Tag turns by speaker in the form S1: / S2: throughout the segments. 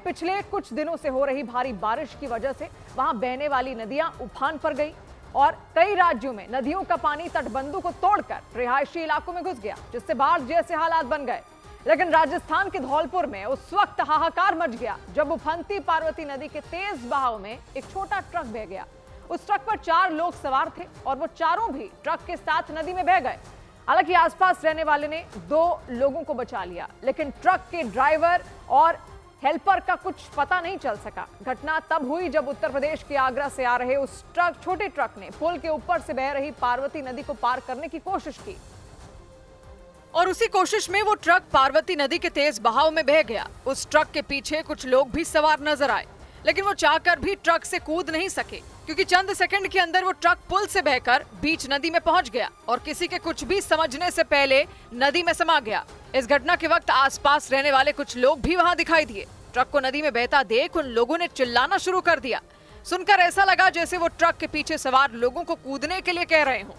S1: पिछले कुछ दिनों से हो रही भारी बारिश की वजह से वहां बहने वाली नदियां उफान पर गई और कई राज्यों में नदियों का पानी तटबंधों को तोड़कर रिहायशी इलाकों में घुस गया, जिससे बाढ़ जैसे हालात बन गए। लेकिन राजस्थान के धौलपुर में उस वक्त हाहाकार मच गया जब उफनती पार्वती नदी के तेज बहाव में एक छोटा ट्रक बह गया। उस ट्रक पर 4 लोग सवार थे और वो चारों भी ट्रक के साथ नदी में बह गए। हालांकि आसपास रहने वाले ने 2 लोगों को बचा लिया, लेकिन ट्रक के ड्राइवर और हेल्पर का कुछ पता नहीं चल सका। घटना तब हुई जब उत्तर प्रदेश के आगरा से आ रहे उस छोटे ट्रक ने पुल के ऊपर से बह रही पार्वती नदी को पार करने की कोशिश की और उसी कोशिश में वो ट्रक पार्वती नदी के तेज बहाव में बह गया। उस ट्रक के पीछे कुछ लोग भी सवार नजर आए, लेकिन वो चाहकर भी ट्रक से कूद नहीं सके क्योंकि चंद सेकंड के अंदर वो ट्रक पुल से बहकर बीच नदी में पहुंच गया और किसी के कुछ भी समझने से पहले नदी में समा गया। इस घटना के वक्त आसपास रहने वाले कुछ लोग भी वहां दिखाई दिए। ट्रक को नदी में बहता देख उन लोगों ने चिल्लाना शुरू कर दिया। सुनकर ऐसा लगा जैसे वो ट्रक के पीछे सवार लोगों को कूदने के लिए कह रहे हों।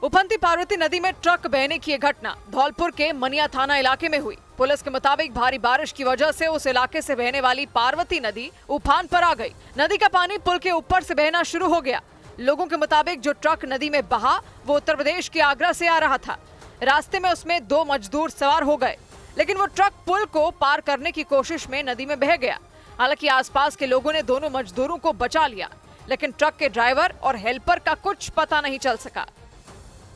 S1: उफनती पार्वती नदी में ट्रक बहने की घटना धौलपुर के मनिया थाना इलाके में हुई। पुलिस के मुताबिक भारी बारिश की वजह से उस इलाके से बहने वाली पार्वती नदी उफान पर आ गई। नदी का पानी पुल के ऊपर से बहना शुरू हो गया। लोगों के मुताबिक जो ट्रक नदी में बहा वो उत्तर प्रदेश के आगरा से आ रहा था। रास्ते में उसमें 2 मजदूर सवार हो गए, लेकिन वो ट्रक पुल को पार करने की कोशिश में नदी में बह गया। हालांकि आसपास के लोगों ने दोनों मजदूरों को बचा लिया, लेकिन ट्रक के ड्राइवर और हेल्पर का कुछ पता नहीं चल सका।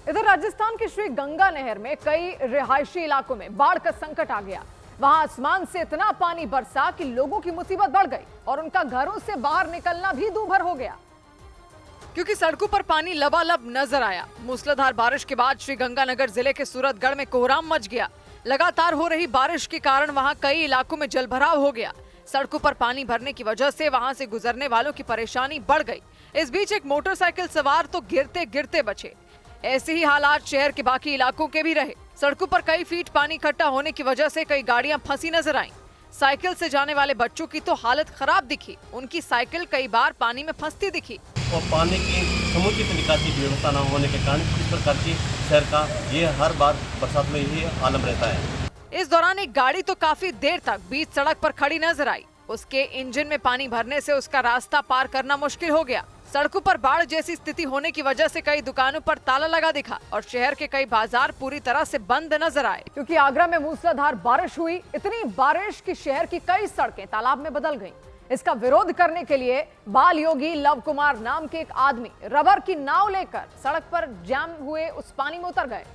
S1: इधर राजस्थान की श्री गंगा नहर में कई रिहायशी इलाकों में बाढ़ का संकट आ गया। वहां आसमान से इतना पानी बरसा कि लोगों की मुसीबत बढ़ गई और उनका घरों से बाहर निकलना भी दूभर हो गया क्योंकि सड़कों पर पानी लबालब नजर आया। मूसलाधार बारिश के बाद श्री गंगानगर जिले के सूरतगढ़ में कोहराम मच गया। लगातार हो रही बारिश के कारण वहां कई इलाकों में जलभराव हो गया। सड़कों पर पानी भरने की वजह से वहां से गुजरने वालों की परेशानी बढ़ गई। इस बीच एक मोटरसाइकिल सवार तो गिरते गिरते बचे। ऐसे ही हालात शहर के बाकी इलाकों के भी रहे। सड़कों पर कई फीट पानी इकट्ठा होने की वजह से कई गाड़ियां फंसी नजर आईं। साइकिल से जाने वाले बच्चों की तो हालत खराब दिखी। उनकी साइकिल कई बार पानी में फंसती दिखी
S2: और पानी की समुचित निकासी व्यवस्था न होने के कारण इस प्रकार की शहर का ये हर बार बरसात में यही आलम रहता है।
S1: इस दौरान एक गाड़ी तो काफी देर तक बीच सड़क पर खड़ी नजर आई। उसके इंजन में पानी भरने से उसका रास्ता पार करना मुश्किल हो गया। सड़कों पर बाढ़ जैसी स्थिति होने की वजह से कई दुकानों पर ताला लगा दिखा और शहर के कई बाजार पूरी तरह से बंद नजर आए क्योंकि आगरा में मूसलाधार बारिश हुई। इतनी बारिश कि शहर की कई सड़कें तालाब में बदल गईं। इसका विरोध करने के लिए बाल योगी लव कुमार नाम के एक आदमी रबर की नाव लेकर सड़क पर जाम हुए उस पानी में उतर गए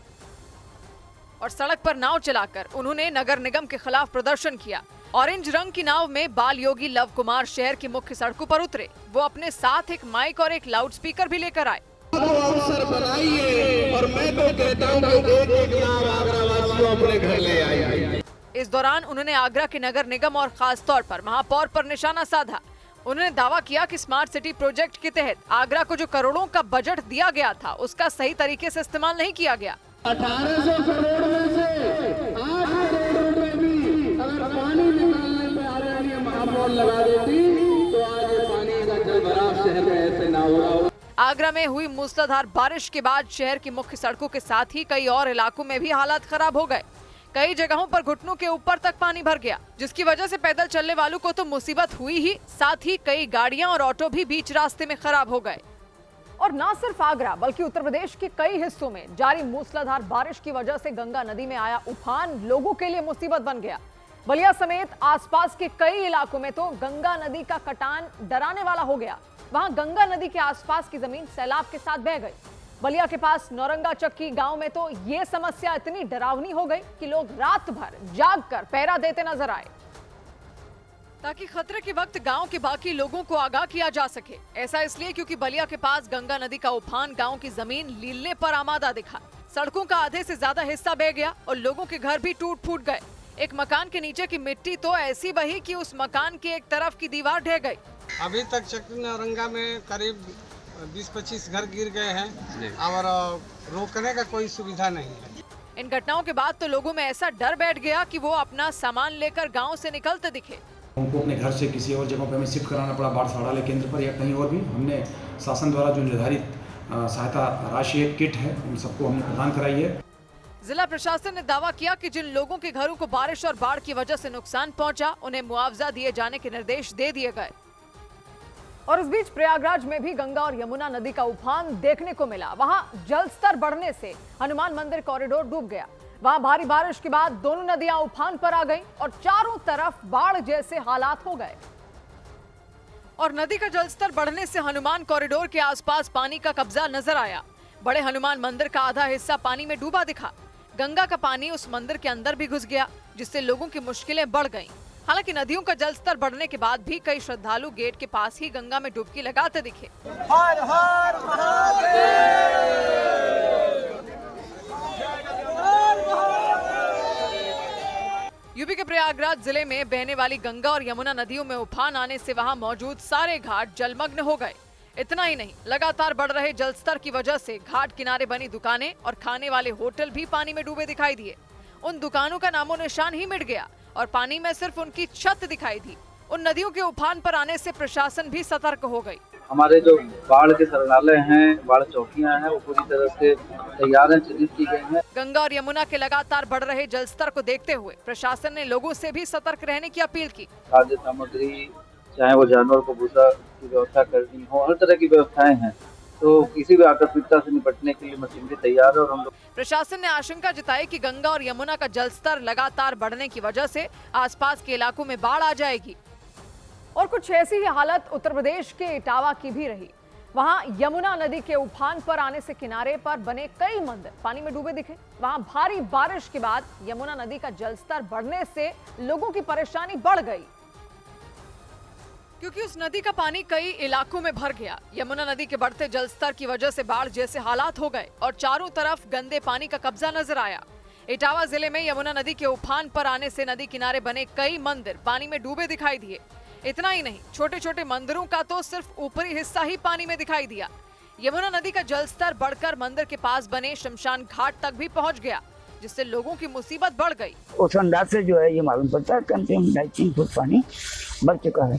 S1: और सड़क पर नाव चलाकर उन्होंने नगर निगम के खिलाफ प्रदर्शन किया। ऑरेंज रंग की नाव में बाल योगी लव कुमार शहर की मुख्य सड़कों पर उतरे। वो अपने साथ एक माइक और एक लाउड स्पीकर भी लेकर आए।
S3: अवसर बनाइए और मैं तो कहता हूं कि एक नाव आगरा वासियों अपने घर ले आइए।
S1: इस दौरान उन्होंने आगरा के नगर निगम और खास तौर पर महापौर पर निशाना साधा। उन्होंने दावा किया कि स्मार्ट सिटी प्रोजेक्ट के तहत आगरा को जो करोड़ों का बजट दिया गया था उसका सही तरीके से इस्तेमाल नहीं किया गया।
S3: 1800 करोड़ में से 8 करोड़ रुपए भी अगर पानी निकालने में आगरा ने महापौर लगा देती तो आज ये पानी का जलभराव शहर में ऐसे ना हो रहा।
S1: आगरा में हुई मूसलाधार बारिश के बाद शहर की मुख्य सड़कों के साथ ही कई और इलाकों में भी हालात खराब हो गए। कई जगहों पर घुटनों के ऊपर तक पानी भर गया, जिसकी वजह से पैदल चलने वालों को तो मुसीबत हुई ही, साथ ही कई गाड़ियां और ऑटो भी बीच रास्ते में खराब हो गए। और न सिर्फ आगरा बल्कि उत्तर प्रदेश के कई हिस्सों में जारी मूसलाधार बारिश की वजह से गंगा नदी में आया उफान लोगों के लिए मुसीबत बन गया। बलिया समेत आसपास के कई इलाकों में तो गंगा नदी का कटान डराने वाला हो गया। वहां गंगा नदी के आसपास की जमीन सैलाब के साथ बह गई। बलिया के पास नौरंगा चक्की गांव में तो ये समस्या इतनी डरावनी हो गई कि लोग रात भर जागकर पहरा देते नजर आए ताकि खतरे के वक्त गांव के बाकी लोगों को आगाह किया जा सके। ऐसा इसलिए क्योंकि बलिया के पास गंगा नदी का उफान गांव की जमीन लीलने पर आमादा दिखा। सड़कों का आधे से ज्यादा हिस्सा बह गया और लोगों के घर भी टूट फूट गए। एक मकान के नीचे की मिट्टी तो ऐसी बही कि उस मकान की एक तरफ की दीवार ढह गई।
S4: अभी तक चक्की नौरंगा में करीब 20-25 घर गिर गए हैं और रोकने का कोई सुविधा नहीं है।
S1: इन घटनाओं के बाद तो लोगों में ऐसा डर बैठ गया कि वो अपना सामान लेकर गांव से निकलते दिखे।
S5: उनको अपने घर से किसी और जगह पे हमें शिफ्ट कराना पड़ा, बाढ़ संग्रहालय केंद्र पर या कहीं और भी। हमने शासन द्वारा जो निर्धारित सहायता राशि किट है उन सबको हमने प्रदान कराई है।
S1: जिला प्रशासन ने दावा किया कि जिन लोगों के घरों को बारिश और बाढ़ की वजह से नुकसान पहुंचा, उन्हें मुआवजा दिए जाने के निर्देश दे दिए गए। और इस बीच प्रयागराज में भी गंगा और यमुना नदी का उफान देखने को मिला। वहां जलस्तर बढ़ने से हनुमान मंदिर कॉरिडोर डूब गया। वहां भारी बारिश के बाद दोनों नदियां उफान पर आ गईं और चारों तरफ बाढ़ जैसे हालात हो गए। और नदी का जलस्तर बढ़ने से हनुमान कॉरिडोर के आसपास पानी का कब्जा नजर आया। बड़े हनुमान मंदिर का आधा हिस्सा पानी में डूबा दिखा। गंगा का पानी उस मंदिर के अंदर भी घुस गया, जिससे लोगों की मुश्किलें बढ़ गईं। हालांकि नदियों का जलस्तर बढ़ने के बाद भी कई श्रद्धालु गेट के पास ही गंगा में डुबकी लगाते दिखे।
S6: हर हर
S1: यूपी के प्रयागराज जिले में बहने वाली गंगा और यमुना नदियों में उफान आने से वहां मौजूद सारे घाट जलमग्न हो गए। इतना ही नहीं, लगातार बढ़ रहे जलस्तर की वजह से घाट किनारे बनी दुकानें और खाने वाले होटल भी पानी में डूबे दिखाई दिए। उन दुकानों का नामो निशान ही मिट गया और पानी में सिर्फ उनकी छत दिखाई दी। उन नदियों के उफान पर आने से प्रशासन भी सतर्क हो गई।
S7: हमारे जो बाढ़ के शरणालय हैं, बाढ़ चौकियां हैं, वो पूरी तरह से तैयार हैं, चिन्हित की गई हैं।
S1: गंगा और यमुना के लगातार बढ़ रहे जलस्तर को देखते हुए प्रशासन ने लोगों से भी सतर्क रहने की अपील की।
S7: खाद्य सामग्री, चाहे वो जानवर को भूसा की व्यवस्था करनी हो, हर तरह की व्यवस्थाएं हैं, तो किसी भी आकस्मिकता से निपटने के लिए मशीनरी तैयार है। और हम लोग
S1: प्रशासन ने आशंका जताई कि गंगा और यमुना का जलस्तर लगातार बढ़ने की वजह से आसपास के इलाकों में बाढ़ आ जाएगी। और कुछ ऐसी ही हालत उत्तर प्रदेश के इटावा की भी रही। वहां यमुना नदी के उफान पर आने से किनारे पर बने कई मंदिर पानी में डूबे दिखे। वहां भारी बारिश के बाद यमुना नदी का जलस्तर बढ़ने से लोगों की परेशानी बढ़ गई, क्योंकि उस नदी का पानी कई इलाकों में भर गया। यमुना नदी के बढ़ते जलस्तर की वजह से बाढ़ जैसे हालात हो गए और चारों तरफ गंदे पानी का कब्जा नजर आया। इटावा जिले में यमुना नदी के उफान पर आने से नदी किनारे बने कई मंदिर पानी में डूबे दिखाई दिए। इतना ही नहीं, छोटे छोटे मंदिरों का तो सिर्फ ऊपरी हिस्सा ही पानी में दिखाई दिया। यमुना नदी का जलस्तर बढ़कर मंदिर के पास बने शमशान घाट तक भी पहुंच गया, जिससे लोगों की मुसीबत बढ़ गई।
S8: उस अंदाज से जो है ये मालूम पड़ता है कम से कम 2.5 फुट पानी बढ़ चुका है।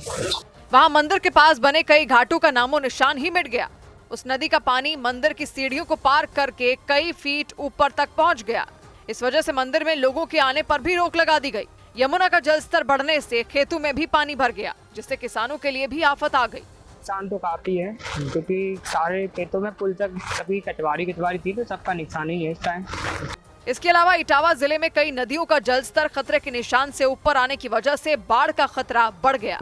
S1: वहां मंदिर के पास बने कई घाटों का नामो निशान ही मिट गया। उस नदी का पानी मंदिर की सीढ़ियों को पार करके कई फीट ऊपर तक पहुंच गया। इस वजह से मंदिर में लोगों के आने पर भी रोक लगा दी गई। यमुना का जलस्तर बढ़ने से खेतों में भी पानी भर गया, जिससे किसानों के लिए भी आफत आ गई।
S8: नुकसान तो काफी है, क्योंकि सारे खेतों में पुल तक कभी कटवारी थी, तो सबका नुकसान ही है इस टाइम।
S1: इसके अलावा इटावा जिले में कई नदियों का जलस्तर खतरे के निशान से ऊपर आने की वजह से बाढ़ का खतरा बढ़ गया।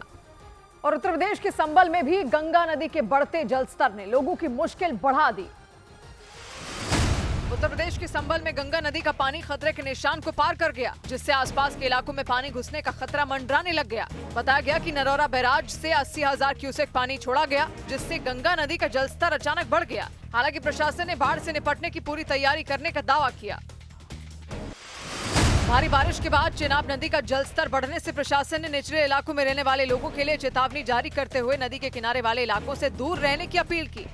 S1: और उत्तर प्रदेश के संबल में भी गंगा नदी के बढ़ते जलस्तर ने लोगों की मुश्किल बढ़ा दी। उत्तर प्रदेश के संबल में गंगा नदी का पानी खतरे के निशान को पार कर गया, जिससे आसपास के इलाकों में पानी घुसने का खतरा मंडराने लग गया। बताया गया कि नरौरा बैराज से 80,000 क्यूसेक पानी छोड़ा गया, जिससे गंगा नदी का जलस्तर अचानक बढ़ गया। हालांकि प्रशासन ने बाढ़ से निपटने की पूरी तैयारी करने का दावा किया। भारी बारिश के बाद चेनाब नदी का जलस्तर बढ़ने से प्रशासन ने निचले इलाकों में रहने वाले लोगों के लिए चेतावनी जारी करते हुए नदी के किनारे वाले इलाकों से दूर रहने की अपील की।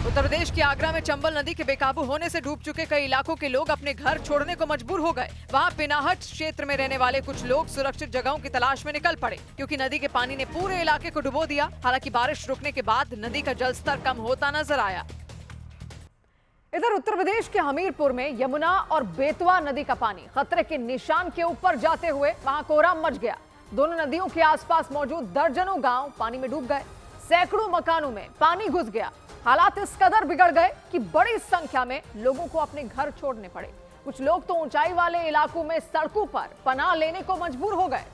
S1: उत्तर प्रदेश के आगरा में चंबल नदी के बेकाबू होने से डूब चुके कई इलाकों के लोग अपने घर छोड़ने को मजबूर हो गए। वहां पिनाहट क्षेत्र में रहने वाले कुछ लोग सुरक्षित जगहों की तलाश में निकल पड़े, क्योंकि नदी के पानी ने पूरे इलाके को डुबो दिया। हालांकि बारिश रुकने के बाद नदी का जलस्तर कम होता नजर आया। इधर उत्तर प्रदेश के हमीरपुर में यमुना और बेतवा नदी का पानी खतरे के निशान के ऊपर जाते हुए वहां कोहराम मच गया। दोनों नदियों के आसपास मौजूद दर्जनों गांव पानी में डूब गए। सैकड़ों मकानों में पानी घुस गया। हालात इस कदर बिगड़ गए कि बड़ी संख्या में लोगों को अपने घर छोड़ने पड़े। कुछ लोग तो ऊंचाई वाले इलाकों में सड़कों पर पनाह लेने को मजबूर हो गए,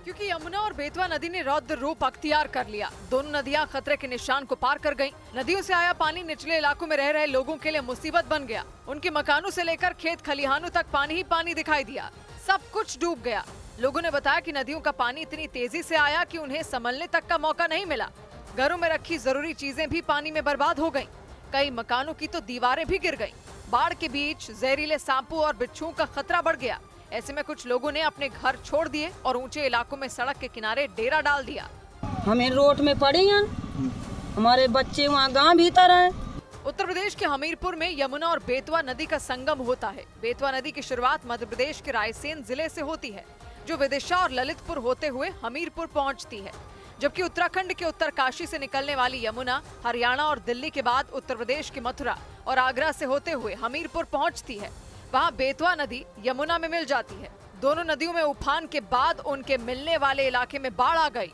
S1: क्योंकि यमुना और बेतवा नदी ने रौद्र रूप अख्तियार कर लिया। दोनों नदियां खतरे के निशान को पार कर गईं। नदियों से आया पानी निचले इलाकों में रह रहे लोगों के लिए मुसीबत बन गया। उनके मकानों से लेकर खेत खलिहानों तक पानी ही पानी दिखाई दिया। सब कुछ डूब गया। लोगों ने बताया कि नदियों का पानी इतनी तेजी से आया कि उन्हें संभलने तक का मौका नहीं मिला। घरों में रखी जरूरी चीजें भी पानी में बर्बाद हो गईं। कई मकानों की तो दीवारें भी गिर गईं। बाढ़ के बीच जहरीले सांपों और बिच्छुओं का खतरा बढ़ गया। ऐसे में कुछ लोगों ने अपने घर छोड़ दिए और ऊंचे इलाकों में सड़क के किनारे डेरा डाल दिया।
S9: हमें रोड में पड़े हैं, हमारे बच्चे वहाँ गांव भीतर हैं।
S1: उत्तर प्रदेश के हमीरपुर में यमुना और बेतवा नदी का संगम होता है। बेतवा नदी की शुरुआत मध्य प्रदेश के रायसेन जिले से होती है, जो विदिशा और ललितपुर होते हुए हमीरपुर पहुंचती है। जबकि उत्तराखंड के उत्तरकाशी से निकलने वाली यमुना हरियाणा और दिल्ली के बाद उत्तर प्रदेश के मथुरा और आगरा से होते हुए हमीरपुर पहुंचती है। वहां बेतवा नदी यमुना में मिल जाती है। दोनों नदियों में उफान के बाद उनके मिलने वाले इलाके में बाढ़ आ गई।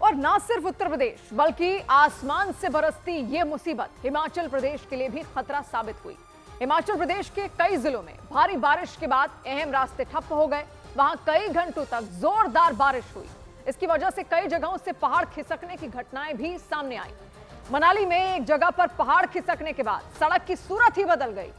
S1: और न सिर्फ उत्तर प्रदेश बल्कि आसमान से बरसती ये मुसीबत हिमाचल प्रदेश के लिए भी खतरा साबित हुई। हिमाचल प्रदेश के कई जिलों में भारी बारिश के बाद अहम रास्ते ठप्प हो गए। वहां कई घंटों तक जोरदार बारिश हुई। इसकी वजह से कई जगहों से पहाड़ खिसकने की घटनाएं भी सामने आई। मनाली में एक जगह पर पहाड़ खिसकने के बाद सड़क की सूरत ही बदल गई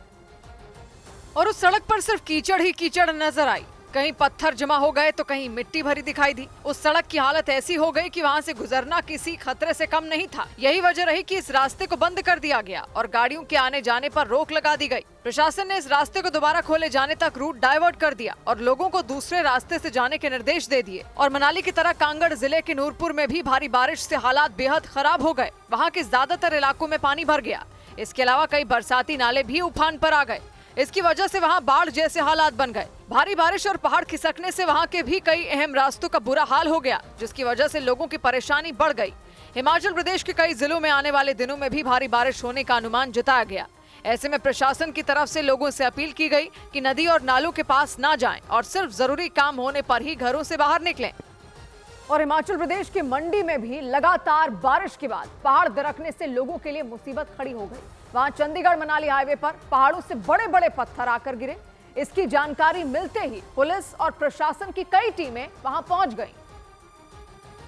S1: और उस सड़क पर सिर्फ कीचड़ ही कीचड़ नजर आई। कहीं पत्थर जमा हो गए तो कहीं मिट्टी भरी दिखाई दी। उस सड़क की हालत ऐसी हो गई कि वहां से गुजरना किसी खतरे से कम नहीं था। यही वजह रही कि इस रास्ते को बंद कर दिया गया और गाड़ियों के आने जाने पर रोक लगा दी गई। प्रशासन ने इस रास्ते को दोबारा खोले जाने तक रूट डाइवर्ट कर दिया और लोगों को दूसरे रास्ते से जाने के निर्देश दे दिए। और मनाली की तरह कांगड़ जिले के नूरपुर में भी भारी बारिश से हालात बेहद खराब हो गए। वहाँ के ज्यादातर इलाकों में पानी भर गया। इसके अलावा कई बरसाती नाले भी उफान पर आ गए। इसकी वजह से वहां बाढ़ जैसे हालात बन गए। भारी बारिश और पहाड़ खिसकने से वहां के भी कई अहम रास्तों का बुरा हाल हो गया, जिसकी वजह से लोगों की परेशानी बढ़ गई। हिमाचल प्रदेश के कई जिलों में आने वाले दिनों में भी भारी बारिश होने का अनुमान जताया गया। ऐसे में प्रशासन की तरफ से लोगों से अपील की गई कि नदी और नालों के पास ना जाएं और सिर्फ जरूरी काम होने पर ही घरों से बाहर निकलें। और हिमाचल प्रदेश के मंडी में भी लगातार बारिश के बाद पहाड़ दरकने से लोगों के लिए मुसीबत खड़ी हो गई। वहां चंडीगढ़ मनाली हाईवे पर पहाड़ों से बड़े बड़े पत्थर आकर गिरे। इसकी जानकारी मिलते ही पुलिस और प्रशासन की कई टीमें वहां पहुंच गईं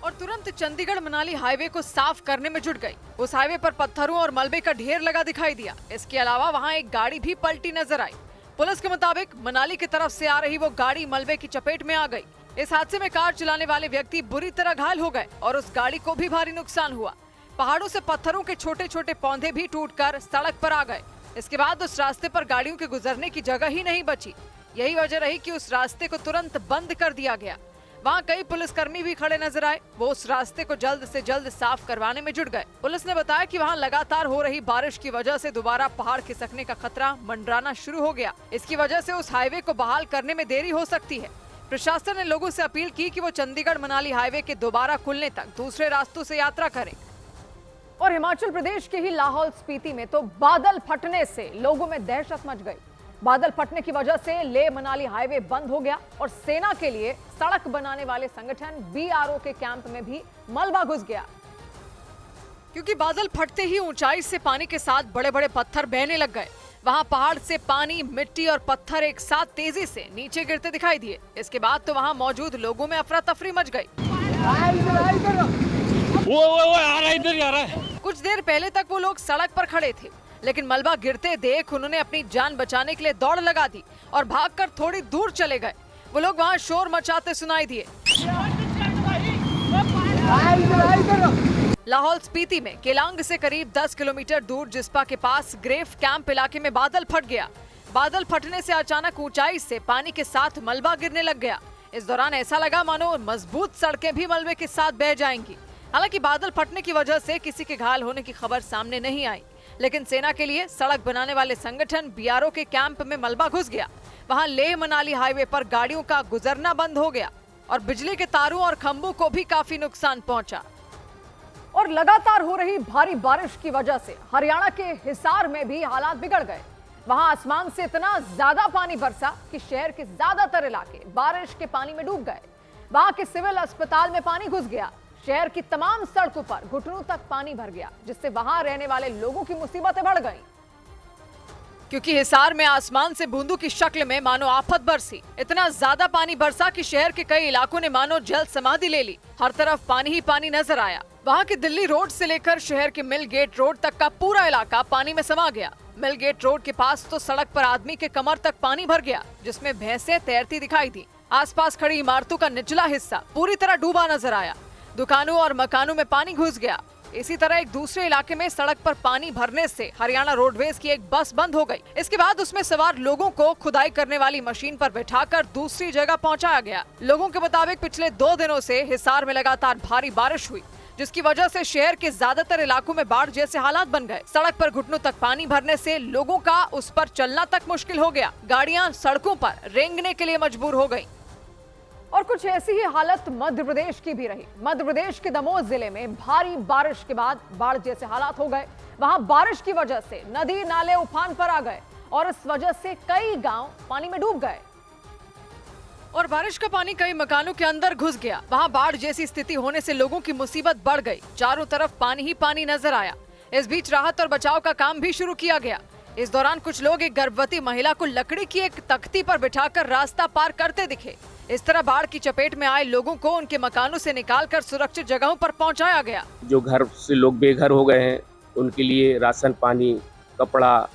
S1: और तुरंत चंडीगढ़ मनाली हाईवे को साफ करने में जुट गई। उस हाईवे पर पत्थरों और मलबे का ढेर लगा दिखाई दिया। इसके अलावा वहां एक गाड़ी भी पलटी नजर आई। पुलिस के मुताबिक मनाली की तरफ से आ रही वो गाड़ी मलबे की चपेट में आ गई। इस हादसे में कार चलाने वाले व्यक्ति बुरी तरह घायल हो गए और उस गाड़ी को भी भारी नुकसान हुआ। पहाड़ों से पत्थरों के छोटे छोटे पौधे भी टूटकर सड़क पर आ गए। इसके बाद उस रास्ते पर गाड़ियों के गुजरने की जगह ही नहीं बची। यही वजह रही कि उस रास्ते को तुरंत बंद कर दिया गया। वहां कई पुलिसकर्मी भी खड़े नजर आए। वो उस रास्ते को जल्द से जल्द साफ करवाने में जुट गए। पुलिस ने बताया कि वहां लगातार हो रही बारिश की वजह से दोबारा पहाड़ खिसकने का खतरा मंडराना शुरू हो गया। इसकी वजह से उस हाईवे को बहाल करने में देरी हो सकती है। प्रशासन ने लोगों से अपील की कि वो चंडीगढ़ मनाली हाईवे के दोबारा खुलने तक दूसरे रास्तों से यात्रा करें। और हिमाचल प्रदेश के ही लाहौल स्पीति में तो बादल फटने से लोगों में दहशत मच गई। बादल फटने की वजह से लेह मनाली हाईवे बंद हो गया और सेना के लिए सड़क बनाने वाले संगठन BRO के कैंप में भी मलबा घुस गया। क्योंकि बादल फटते ही ऊंचाई से पानी के साथ बड़े बड़े पत्थर बहने लग गए। वहां पहाड़ से पानी, मिट्टी और पत्थर एक साथ तेजी से नीचे गिरते दिखाई दिए। इसके बाद तो वहां मौजूद लोगों में अफरा तफरी मच गई। कुछ देर पहले तक वो लोग सड़क पर खड़े थे, लेकिन मलबा गिरते देख उन्होंने अपनी जान बचाने के लिए दौड़ लगा दी और भागकर थोड़ी दूर चले गए। वो लोग वहां शोर मचाते सुनाई दिए। लाहौल स्पीति में केलांग से करीब 10 किलोमीटर दूर जिस्पा के पास ग्रेफ कैंप इलाके में बादल फट गया। बादल फटने से अचानक ऊंचाई से पानी के साथ मलबा गिरने लग गया। इस दौरान ऐसा लगा मानो मजबूत सड़कें भी मलबे के साथ बह जाएंगी। हालांकि बादल फटने की वजह से किसी के घायल होने की खबर सामने नहीं आई, लेकिन सेना के लिए सड़क बनाने वाले संगठन BRO के कैंप में मलबा घुस गया। वहां लेह मनाली हाईवे पर गाड़ियों का गुजरना बंद हो गया और बिजली के तारों और खंभों को भी काफी नुकसान पहुंचा। और लगातार हो रही भारी बारिश की वजह से हरियाणा के हिसार में भी हालात बिगड़ गए। वहां आसमान से इतना ज्यादा पानी बरसा कि शहर के ज्यादातर इलाके बारिश के पानी में डूब गए। वहां के सिविल अस्पताल में पानी घुस गया। शहर की तमाम सड़कों पर घुटनों तक पानी भर गया, जिससे वहां रहने वाले लोगों की मुसीबतें बढ़ गईं। क्योंकि हिसार में आसमान से बूंदों की शक्ल में मानो आफत बरसी। इतना ज्यादा पानी बरसा कि शहर के कई इलाकों ने मानो जल समाधि ले ली। हर तरफ पानी ही पानी नजर आया। वहां के दिल्ली रोड से लेकर शहर के मिल गेट रोड तक का पूरा इलाका पानी में समा गया। मिल गेट रोड के पास तो सड़क पर आदमी के कमर तक पानी भर गया, जिसमें भैंसें तैरती दिखाई दी। आसपास खड़ी इमारतों का निचला हिस्सा पूरी तरह डूबा नजर आया। दुकानों और मकानों में पानी घुस गया। इसी तरह एक दूसरे इलाके में सड़क पर पानी भरने से हरियाणा रोडवेज की एक बस बंद हो गई। इसके बाद उसमें सवार लोगों को खुदाई करने वाली मशीन पर बिठाकर दूसरी जगह पहुंचाया गया। लोगों के मुताबिक पिछले 2 दिनों से हिसार में लगातार भारी बारिश हुई, जिसकी वजह से शहर के ज्यादातर इलाकों में बाढ़ जैसे हालात बन गए। सड़क पर घुटनों तक पानी भरने से लोगों का उस पर चलना तक मुश्किल हो गया। गाड़ियां सड़कों पर रेंगने के लिए मजबूर हो गईं। और कुछ ऐसी ही हालत मध्य प्रदेश की भी रही। मध्य प्रदेश के दमोह जिले में भारी बारिश के बाद बाढ़ जैसे हालात हो गए। वहां बारिश की वजह से नदी नाले उफान पर आ गए और इस वजह से कई गांव पानी में डूब गए और बारिश का पानी कई मकानों के अंदर घुस गया। वहां बाढ़ जैसी स्थिति होने से लोगों की मुसीबत बढ़ गई। चारों तरफ पानी ही पानी नजर आया। इस बीच राहत और बचाव का काम भी शुरू किया गया। इस दौरान कुछ लोग एक गर्भवती महिला को लकड़ी की एक तख्ती पर बिठाकर रास्ता पार करते दिखे। इस तरह बाढ़ की चपेट में आए लोगों को उनके मकानों से निकालकर सुरक्षित जगहों पर पहुंचाया गया।
S6: जो घर से लोग बेघर हो गए हैं उनके लिए राशन पानी, कपड़ा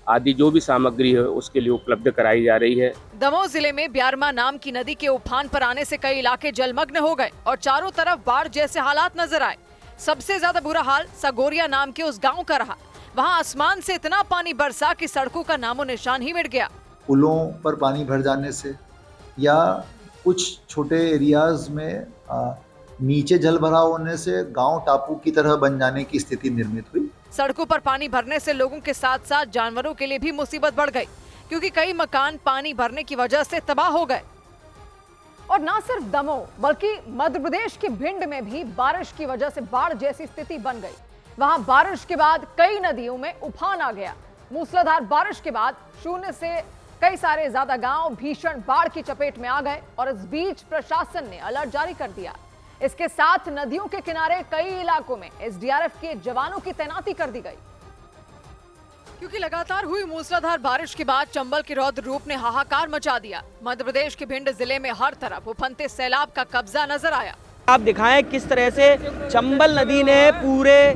S6: आदि जो भी सामग्री है उसके लिए उपलब्ध कराई जा रही है।
S1: दमोह जिले में ब्यारमा नाम की नदी के उफान पर आने से कई इलाके जलमग्न हो गए और चारों तरफ बाढ़ जैसे हालात नजर आए। सबसे ज्यादा बुरा हाल सगोरिया नाम के उस गांव का रहा। वहां आसमान से इतना पानी बरसा कि सड़कों का नामो निशान ही मिट गया।
S10: पुलों पर पानी भर जाने से या कुछ छोटे एरियाज में नीचे जल भराव होने से गांव टापू की तरह बन जाने की स्थिति निर्मित हुई।
S1: सड़कों पर पानी भरने से लोगों के साथ साथ जानवरों के लिए भी मुसीबत बढ़ गई, क्योंकि कई मकान पानी भरने की वजह से तबाह हो गए। और न सिर्फ दमोह बल्कि मध्य प्रदेश के भिंड में भी बारिश की वजह से बाढ़ जैसी स्थिति बन गई। वहां बारिश के बाद कई नदियों में उफान आ गया। मूसलाधार बारिश के बाद शून्य से कई सारे ज्यादा गांव भीषण बाढ़ की चपेट में आ गए और इस बीच प्रशासन ने अलर्ट जारी कर दिया। इसके साथ नदियों के किनारे कई इलाकों में एसडीआरएफ के जवानों की तैनाती कर दी गई, क्योंकि लगातार हुई मूसलाधार बारिश के बाद चंबल के रौद्र रूप ने हाहाकार मचा दिया। मध्य प्रदेश के भिंड जिले में हर तरफ उफनते सैलाब का कब्जा नजर आया।
S11: आप दिखाएं किस तरह से चंबल नदी ने पूरे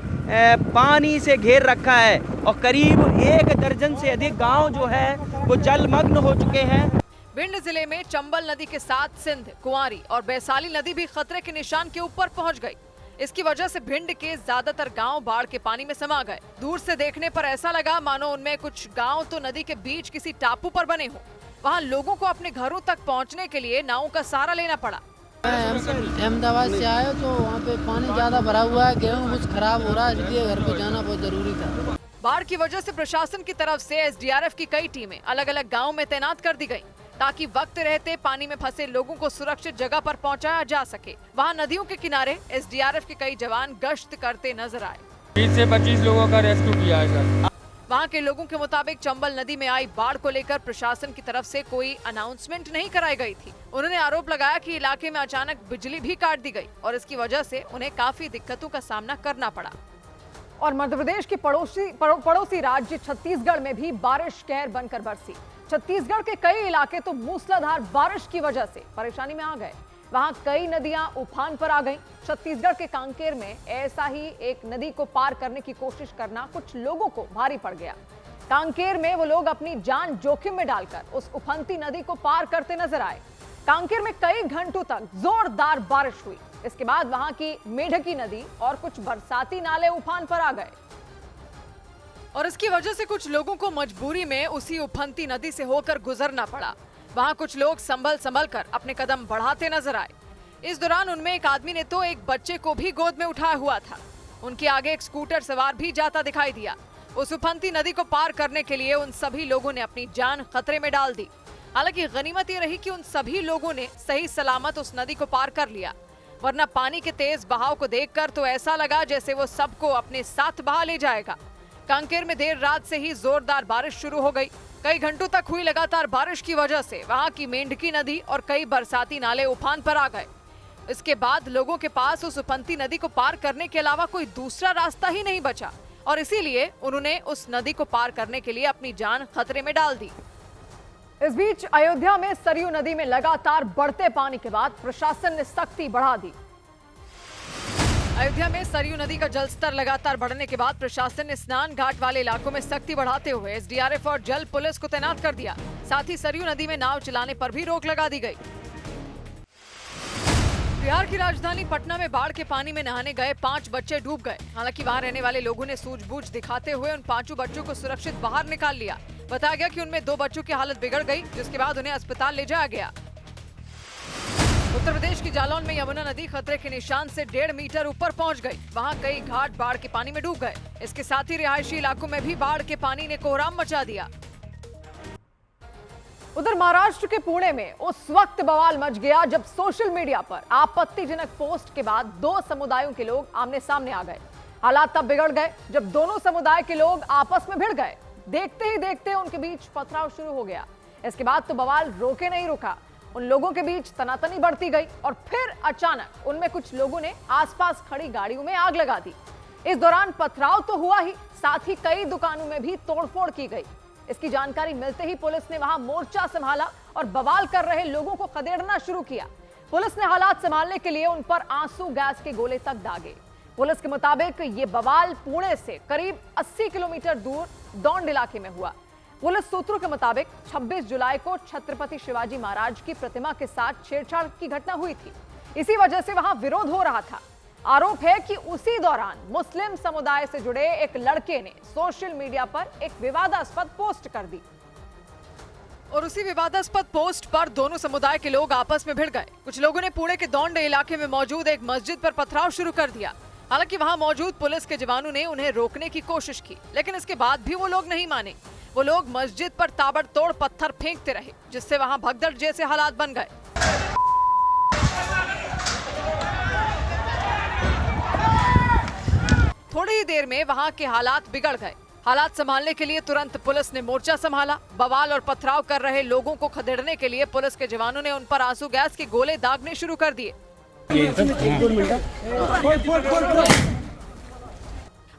S11: पानी से घेर रखा है और करीब 1 दर्जन से अधिक गांव जो है वो जलमग्न हो चुके हैं।
S1: भिंड जिले में चंबल नदी के साथ सिंध, कुंवारी और बैसाली नदी भी खतरे के निशान के ऊपर पहुंच गई। इसकी वजह से भिंड के ज्यादातर गांव बाढ़ के पानी में समा गए। दूर से देखने पर ऐसा लगा मानो उनमें कुछ गांव तो नदी के बीच किसी टापू पर बने हो। वहां लोगों को अपने घरों तक पहुंचने के लिए नावों का सहारा लेना पड़ा।
S12: अहमदाबाद से आए तो वहाँ पे पानी ज्यादा भरा हुआ है, गेहूँ कुछ खराब हो रहा है, इसलिए घर पे जाना बहुत जरूरी था।
S1: बाढ़ की वजह से प्रशासन की तरफ से एसडीआरएफ की कई टीमें अलग अलग गाँव में तैनात कर दी गयी, ताकि वक्त रहते पानी में फंसे लोगों को सुरक्षित जगह पर पहुंचाया जा सके। वहां नदियों के किनारे एसडीआरएफ के कई जवान गश्त करते नजर आए।
S13: 20 से 25 लोगों का रेस्क्यू किया है सर।
S1: वहां के लोगों के मुताबिक चंबल नदी में आई बाढ़ को लेकर प्रशासन की तरफ से कोई अनाउंसमेंट नहीं कराई गई थी। उन्होंने आरोप लगाया कि इलाके में अचानक बिजली भी काट दी गई और इसकी वजह से उन्हें काफी दिक्कतों का सामना करना पड़ा। और मध्य प्रदेश के पड़ोसी राज्य छत्तीसगढ़ में भी बारिश कहर बनकर बरसी। छत्तीसगढ़ के कई इलाके तो मूसलाधार बारिश की वजह से परेशानी में आ गए। वहां कई नदियां उफान पर आ गईं। छत्तीसगढ़ के कांकेर में ऐसा ही एक नदी को पार करने की कोशिश करना कुछ लोगों को भारी पड़ गया। कांकेर में वो लोग अपनी जान जोखिम में डालकर उस उफनती नदी को पार करते नजर आए। कांकेर में कई घंटों तक जोरदार बारिश हुई। इसके बाद वहां की मेढकी नदी और कुछ बरसाती नाले उफान पर आ गए और इसकी वजह से कुछ लोगों को मजबूरी में उसी उफनती नदी से होकर गुजरना पड़ा। वहां कुछ लोग संभल कर अपने कदम बढ़ाते नजर आए। इस दौरान उनमें एक आदमी ने तो एक बच्चे को भी गोद में उठाया हुआ था। उनके आगे एक स्कूटर सवार भी जाता दिखाई दिया। उस उफनती नदी को पार करने के लिए उन सभी लोगों ने अपनी जान खतरे में डाल दी। हालांकि गनीमत ये रही कि उन सभी लोगों ने सही सलामत उस नदी को पार कर लिया, वरना पानी के तेज बहाव को देखकर तो ऐसा लगा जैसे वो सबको अपने साथ बहा ले जाएगा। कांकेर में देर रात से ही जोरदार बारिश शुरू हो गई। कई घंटों तक हुई लगातार बारिश की वजह से वहां की मेंढकी नदी और कई बरसाती नाले उफान पर आ गए। इसके बाद लोगों के पास उस उफनती नदी को पार करने के अलावा कोई दूसरा रास्ता ही नहीं बचा और इसीलिए उन्होंने उस नदी को पार करने के लिए अपनी जान खतरे में डाल दी। इस बीच अयोध्या में सरयू नदी में लगातार बढ़ते पानी के बाद प्रशासन ने सख्ती बढ़ा दी। अयोध्या में सरयू नदी का जलस्तर लगातार बढ़ने के बाद प्रशासन ने स्नान घाट वाले इलाकों में सख्ती बढ़ाते हुए एसडीआरएफ और जल पुलिस को तैनात कर दिया। साथ ही सरयू नदी में नाव चलाने पर भी रोक लगा दी गई। बिहार की राजधानी पटना में बाढ़ के पानी में नहाने गए 5 बच्चे डूब गए। हालांकि वहां रहने वाले लोगों ने सूझबूझ दिखाते हुए उन 5 बच्चों को सुरक्षित बाहर निकाल लिया। बताया गया कि उनमें 2 बच्चों की हालत बिगड़ गई, जिसके बाद उन्हें अस्पताल ले जाया गया। उत्तर प्रदेश की जालौन में यमुना नदी खतरे के निशान से 1.5 मीटर ऊपर पहुंच गई। वहां कई घाट बाढ़ के पानी में डूब गए। इसके साथ ही रिहायशी इलाकों में भी बाढ़ के पानी ने कोहराम मचा दिया। उधर महाराष्ट्र के पुणे में उस वक्त बवाल मच गया जब सोशल मीडिया पर आपत्तिजनक पोस्ट के बाद दो समुदायों के लोग आमने सामने आ गए। हालात तब बिगड़ गए जब दोनों समुदाय के लोग आपस में भिड़ गए। देखते ही देखते उनके बीच पथराव शुरू हो गया। इसके बाद तो बवाल रोके नहीं रुका। उन लोगों के बीच तनातनी बढ़ती गई और फिर अचानक उनमें कुछ लोगों ने आसपास खड़ी गाड़ियों में आग लगा दी। इस दौरान पथराव तो हुआ ही, साथ ही कई दुकानों में भी तोड़फोड़ की गई। इसकी जानकारी मिलते ही पुलिस ने वहां मोर्चा संभाला और बवाल कर रहे लोगों को खदेड़ना शुरू किया। पुलिस ने हालात संभालने के लिए उन पर आंसू गैस के गोले तक दागे। पुलिस के मुताबिक ये बवाल पुणे से करीब 80 किलोमीटर दूर दौंड इलाके में हुआ। पुलिस सूत्रों के मुताबिक 26 जुलाई को छत्रपति शिवाजी महाराज की प्रतिमा के साथ छेड़छाड़ की घटना हुई थी। इसी वजह से वहां विरोध हो रहा था। आरोप है कि उसी दौरान मुस्लिम समुदाय से जुड़े एक लड़के ने सोशल मीडिया पर एक विवादास्पद पोस्ट कर दी और उसी विवादास्पद पोस्ट पर दोनों समुदाय के लोग आपस में भिड़ गए। कुछ लोगों ने पुणे के दौंड इलाके में मौजूद एक मस्जिद पर पथराव शुरू कर दिया। हालांकि वहां मौजूद पुलिस के जवानों ने उन्हें रोकने की कोशिश की, लेकिन इसके बाद भी वो लोग नहीं माने। वो लोग मस्जिद पर ताबड़तोड़ पत्थर फेंकते रहे, जिससे वहां भगदड़ जैसे हालात बन गए। थोड़ी ही देर में वहां के हालात बिगड़ गए। हालात संभालने के लिए तुरंत पुलिस ने मोर्चा संभाला। बवाल और पथराव कर रहे लोगों को खदेड़ने के लिए पुलिस के जवानों ने उन पर आंसू गैस के गोले दागने शुरू कर दिए।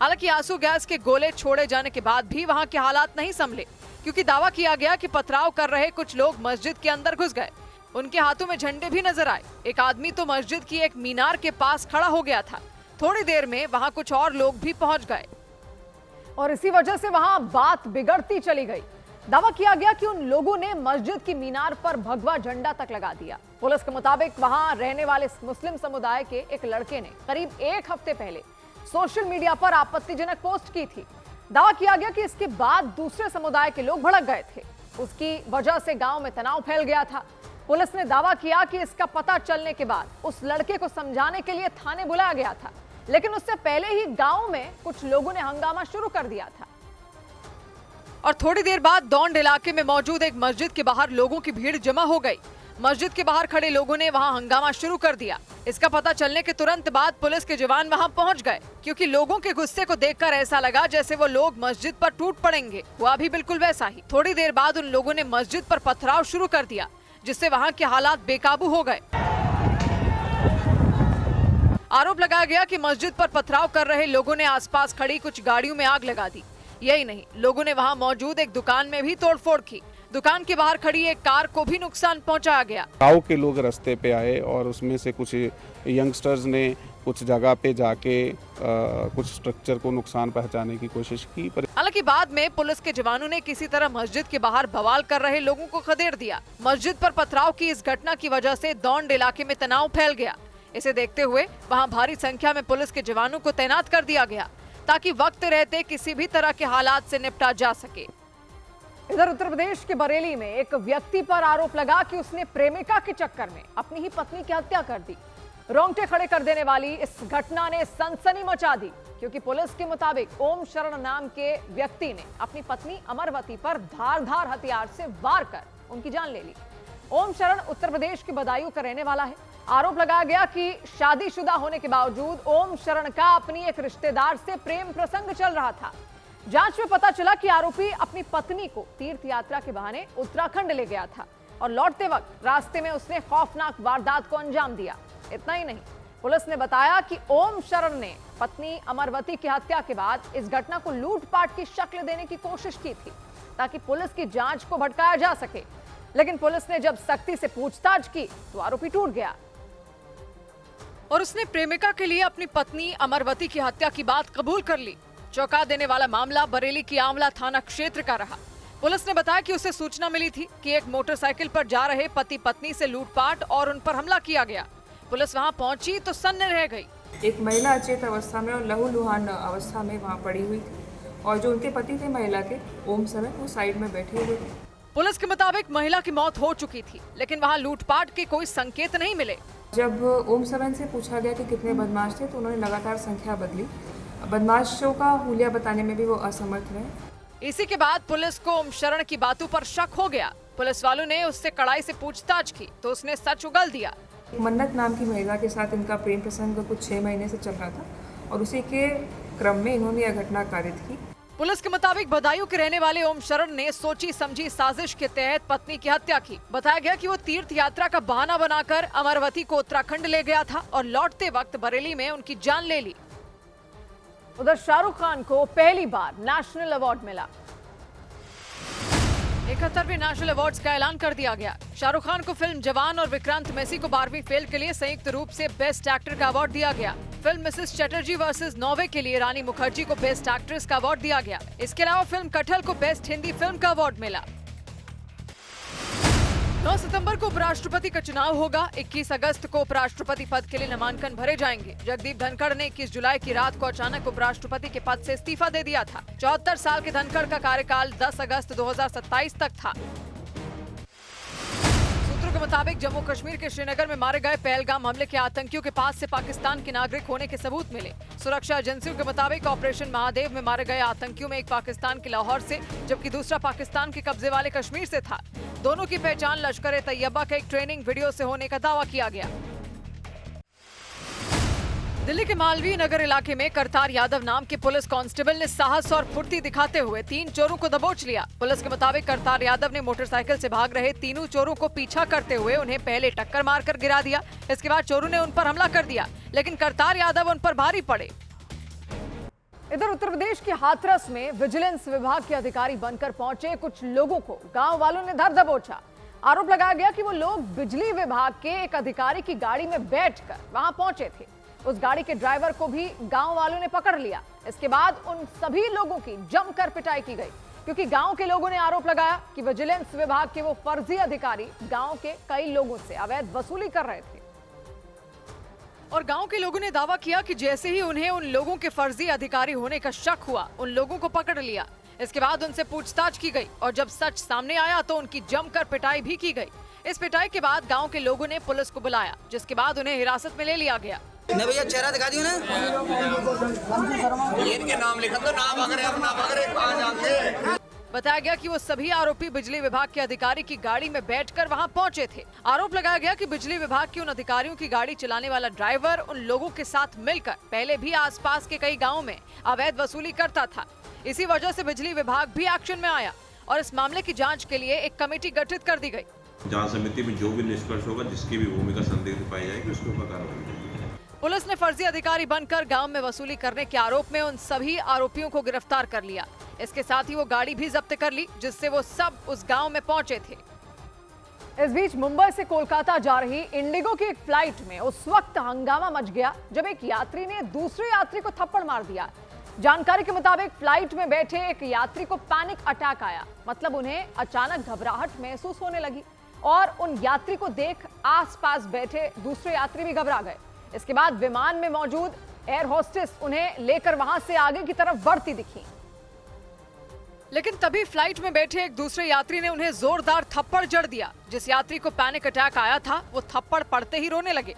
S1: हालांकि आंसू गैस के गोले छोड़े जाने के बाद भी वहां के हालात नहीं संभले, क्योंकि दावा किया गया कि पथराव कर रहे कुछ लोग मस्जिद के अंदर घुस गए। उनके हाथों में झंडे भी नजर आए। एक आदमी तो मस्जिद की एक मीनार के पास खड़ा हो गया था। थोड़ी देर में वहां कुछ और लोग भी पहुंच गए और इसी वजह से वहां बात बिगड़ती चली गई। दावा किया गया कि उन लोगों ने मस्जिद की मीनार पर भगवा झंडा तक लगा दिया। पुलिस के मुताबिक वहां रहने वाले मुस्लिम समुदाय के एक लड़के ने करीब एक हफ्ते पहले सोशल मीडिया पर आपत्तिजनक पोस्ट की थी। दावा किया गया कि इसके बाद दूसरे समुदाय के लोग भड़क गए थे। उसकी वजह से गांव में तनाव फैल गया था। पुलिस ने दावा किया कि इसका पता चलने के बाद उस लड़के को समझाने के लिए थाने बुलाया गया था, लेकिन उससे पहले ही गांव में कुछ लोगों ने हंगामा शुरू कर दिया था और थोड़ी देर बाद दौंड इलाके में मौजूद एक मस्जिद के बाहर लोगों की भीड़ जमा हो गई। मस्जिद के बाहर खड़े लोगों ने वहां हंगामा शुरू कर दिया। इसका पता चलने के तुरंत बाद पुलिस के जवान वहां पहुंच गए, क्योंकि लोगों के गुस्से को देखकर ऐसा लगा जैसे वो लोग मस्जिद पर टूट पड़ेंगे। हुआ भी बिल्कुल वैसा ही। थोड़ी देर बाद उन लोगों ने मस्जिद पर पथराव शुरू कर दिया, जिससे वहां के हालात बेकाबू हो गए। आरोप लगाया गया कि मस्जिद पर पथराव कर रहे लोगों ने आसपास खड़ी कुछ गाड़ियों में आग लगा दी। यही नहीं, लोगों ने वहां मौजूद एक दुकान में भी तोड़फोड़ की। दुकान के बाहर खड़ी एक कार को भी नुकसान पहुंचाया गया।
S14: गांव के लोग रास्ते पे आए और उसमें से कुछ यंगस्टर्स ने कुछ जगह पे जाके कुछ स्ट्रक्चर को नुकसान पहुंचाने की कोशिश की।
S1: हालांकि बाद में पुलिस के जवानों ने किसी तरह मस्जिद के बाहर बवाल कर रहे लोगों को खदेड़ दिया। मस्जिद पर पथराव की इस घटना की वजह से दौंड इलाके में तनाव फैल गया। इसे देखते हुए वहां भारी संख्या में पुलिस के जवानों को तैनात कर दिया गया, ताकि वक्त रहते किसी भी तरह के हालात से निपटा जा सके। इधर उत्तर प्रदेश के बरेली में एक व्यक्ति पर आरोप लगा कि उसने प्रेमिका के चक्कर में अपनी ही पत्नी की हत्या कर दी। रोंगटे खड़े कर देने वाली इस घटना ने सनसनी मचा दी, क्योंकि पुलिस के मुताबिक ओम शरण नाम के व्यक्ति ने अपनी पत्नी अमरवती पर धारदार हथियार से वार कर उनकी जान ले ली। ओम शरण उत्तर प्रदेश के बदायूं का रहने वाला है। आरोप लगाया गया कि शादीशुदा होने के बावजूद ओम शरण का अपनी एक रिश्तेदार से प्रेम प्रसंग चल रहा था। जांच में पता चला कि आरोपी अपनी पत्नी को तीर्थ यात्रा के बहाने उत्तराखंड ले गया था और लौटते वक्त रास्ते में उसने खौफनाक वारदात को अंजाम दिया। इतना ही नहीं, पुलिस ने बताया कि ओम शरण ने पत्नी अमरवती की हत्या के बाद इस घटना को लूटपाट की शक्ल देने की कोशिश की थी, ताकि पुलिस की जांच को भटकाया जा सके। लेकिन पुलिस ने जब सख्ती से पूछताछ की तो आरोपी टूट गया और उसने प्रेमिका के लिए अपनी पत्नी अमरवती की हत्या की बात कबूल कर ली। चौंका देने वाला मामला बरेली की आंवला थाना क्षेत्र का रहा। पुलिस ने बताया कि उसे सूचना मिली थी कि एक मोटरसाइकिल पर जा रहे पति पत्नी से लूटपाट और उन पर हमला किया गया। पुलिस वहां पहुंची तो सन्न रह गई।
S15: एक महिला अचेत अवस्था में और लहूलुहान अवस्था में वहां पड़ी हुई थी और जो उनके पति थे महिला के ओम शरण, वो साइड में बैठे हुए थे।
S1: पुलिस के मुताबिक महिला की मौत हो चुकी थी, लेकिन वहां लूटपाट के कोई संकेत नहीं मिले।
S15: जब ओम शरण से पूछा गया कि कितने बदमाश थे तो उन्होंने लगातार संख्या बदली। बदमाशों का हुलिया बताने में भी वो असमर्थ रहे।
S1: इसी के बाद पुलिस को ओम शरण की बातों पर शक हो गया। पुलिस वालों ने उससे कड़ाई से पूछताछ की तो उसने सच उगल दिया।
S15: मन्नत नाम की महिला के साथ इनका प्रेम प्रसंग कुछ 6 महीने से चल रहा था और उसी के क्रम में इन्होंने यह घटना कारित की।
S1: पुलिस के मुताबिक बदायूं के रहने वाले ओम शरण ने सोची समझी साजिश के तहत पत्नी की हत्या की। बताया गया कि वो तीर्थ यात्रा का बहाना बनाकर अमरवती को उत्तराखंड ले गया था और लौटते वक्त बरेली में उनकी जान ले ली। उधर शाहरुख खान को पहली बार नेशनल अवार्ड मिला। 71वें नेशनल अवार्ड्स का ऐलान कर दिया गया। शाहरुख खान को फिल्म जवान और विक्रांत मैसी को 12वीं फेल के लिए संयुक्त रूप से बेस्ट एक्टर का अवार्ड दिया गया। Film Mrs Chatterjee versus Norway के लिए रानी मुखर्जी को बेस्ट एक्ट्रेस का अवार्ड दिया गया। इसके अलावा फिल्म कटहल को बेस्ट हिंदी फिल्म का अवार्ड मिला। 9 सितंबर को उपराष्ट्रपति का चुनाव होगा। 21 अगस्त को उपराष्ट्रपति पद के लिए नामांकन भरे जाएंगे। जगदीप धनखड़ ने 21 जुलाई की रात को अचानक उपराष्ट्रपति के पद से इस्तीफा दे दिया था। 74 साल के धनखड़ का कार्यकाल 10 अगस्त 2027 तक था। सूत्रों के मुताबिक जम्मू कश्मीर के श्रीनगर में मारे गए पहलगाम हमले के आतंकियों के पास से पाकिस्तान के नागरिक होने के सबूत मिले। सुरक्षा एजेंसियों के मुताबिक ऑपरेशन महादेव में मारे गए आतंकियों में एक पाकिस्तान के लाहौर से जबकि दूसरा पाकिस्तान के कब्जे वाले कश्मीर से था। दोनों की पहचान लश्कर-ए-तैयबा के एक ट्रेनिंग वीडियो से होने का दावा किया गया। दिल्ली के मालवीय नगर इलाके में करतार यादव नाम के पुलिस कांस्टेबल ने साहस और फुर्ती दिखाते हुए 3 चोरों को दबोच लिया। पुलिस के मुताबिक करतार यादव ने मोटरसाइकिल से भाग रहे तीनों चोरों को पीछा करते हुए उन्हें पहले टक्कर मारकर गिरा दिया। इसके बाद चोरों ने उन पर हमला कर दिया, लेकिन करतार यादव उन पर भारी पड़े। इधर उत्तर प्रदेश के हाथरस में विजिलेंस विभाग के अधिकारी बनकर पहुंचे कुछ लोगों को गांव वालों ने धर दबोचा। आरोप लगाया गया कि वो लोग बिजली विभाग के एक अधिकारी की गाड़ी में बैठकर वहां पहुंचे थे। उस गाड़ी के ड्राइवर को भी गांव वालों ने पकड़ लिया। इसके बाद उन सभी लोगों की जमकर पिटाई की गई, क्योंकि गांव के लोगों ने आरोप लगाया कि विजिलेंस विभाग के वो फर्जी अधिकारी गांव के कई लोगों से अवैध वसूली कर रहे थे। और गांव के लोगों ने दावा किया कि जैसे ही उन्हें उन लोगों के फर्जी अधिकारी होने का शक हुआ, उन लोगों को पकड़ लिया। इसके बाद उनसे पूछताछ की गई और जब सच सामने आया तो उनकी जमकर पिटाई भी की गई। इस पिटाई के बाद गांव के लोगों ने पुलिस को बुलाया, जिसके बाद उन्हें हिरासत में ले लिया गया।
S16: नहीं भैया, चेहरा दिखा दियो ना। इनके नाम लिखा तो नाम अगर कहां जाएंगे।
S1: बताया गया कि वो सभी आरोपी बिजली विभाग के अधिकारी की गाड़ी में बैठकर वहां पहुंचे थे। आरोप लगाया गया कि बिजली विभाग के उन अधिकारियों की गाड़ी चलाने वाला ड्राइवर उन लोगों के साथ मिलकर पहले भी आसपास के कई गाँव में अवैध वसूली करता था। इसी वजह से बिजली विभाग भी एक्शन में आया और इस मामले की जाँच के लिए एक कमेटी गठित कर दी गयी।
S17: जांच समिति में जो भी निष्कर्ष होगा, जिसकी भी भूमिका संदिग्ध पाई जाएगी, उसके ऊपर कार्रवाई होगी।
S1: पुलिस ने फर्जी अधिकारी बनकर गांव में वसूली करने के आरोप में उन सभी आरोपियों को गिरफ्तार कर लिया। इसके साथ ही वो गाड़ी भी जब्त कर ली, जिससे वो सब उस गांव में पहुंचे थे। इस बीच मुंबई से कोलकाता जा रही इंडिगो की एक फ्लाइट में उस वक्त हंगामा मच गया जब एक यात्री ने दूसरे यात्री को थप्पड़ मार दिया। जानकारी के मुताबिक फ्लाइट में बैठे एक यात्री को पैनिक अटैक आया, मतलब उन्हें अचानक घबराहट महसूस होने लगी और उन यात्री को देख आसपास बैठे दूसरे यात्री भी घबरा गए। इसके बाद विमान में मौजूद एयर होस्टेस उन्हें लेकर वहां से आगे की तरफ बढ़ती दिखी, लेकिन तभी फ्लाइट में बैठे एक दूसरे यात्री ने उन्हें जोरदार थप्पड़ जड़ दिया। जिस यात्री को पैनिक अटैक आया था वो थप्पड़ पड़ते ही रोने लगे।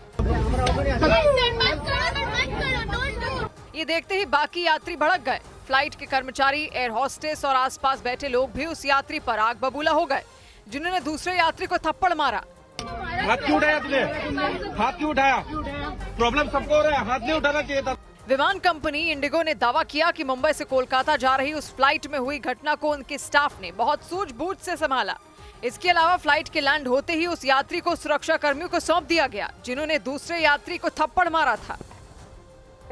S1: ये देखते ही बाकी यात्री भड़क गए। फ्लाइट के कर्मचारी, एयर होस्टेस और आसपास बैठे लोग भी उस यात्री पर आग बबूला हो गए, जिन्होंने दूसरे यात्री को थप्पड़ मारा।
S18: हाथ क्यों उठाया तुमने? हाथ क्यों उठाया? प्रॉब्लम सबको हो रहा है, हाथ नहीं उठाना चाहिए था।
S1: विमान कंपनी इंडिगो ने दावा किया कि मुंबई से कोलकाता जा रही उस फ्लाइट में हुई घटना को उनके स्टाफ ने बहुत सूझबूझ से संभाला। इसके अलावा फ्लाइट के लैंड होते ही उस यात्री को सुरक्षा कर्मियों को सौंप दिया गया, जिन्होंने दूसरे यात्री को थप्पड़ मारा था।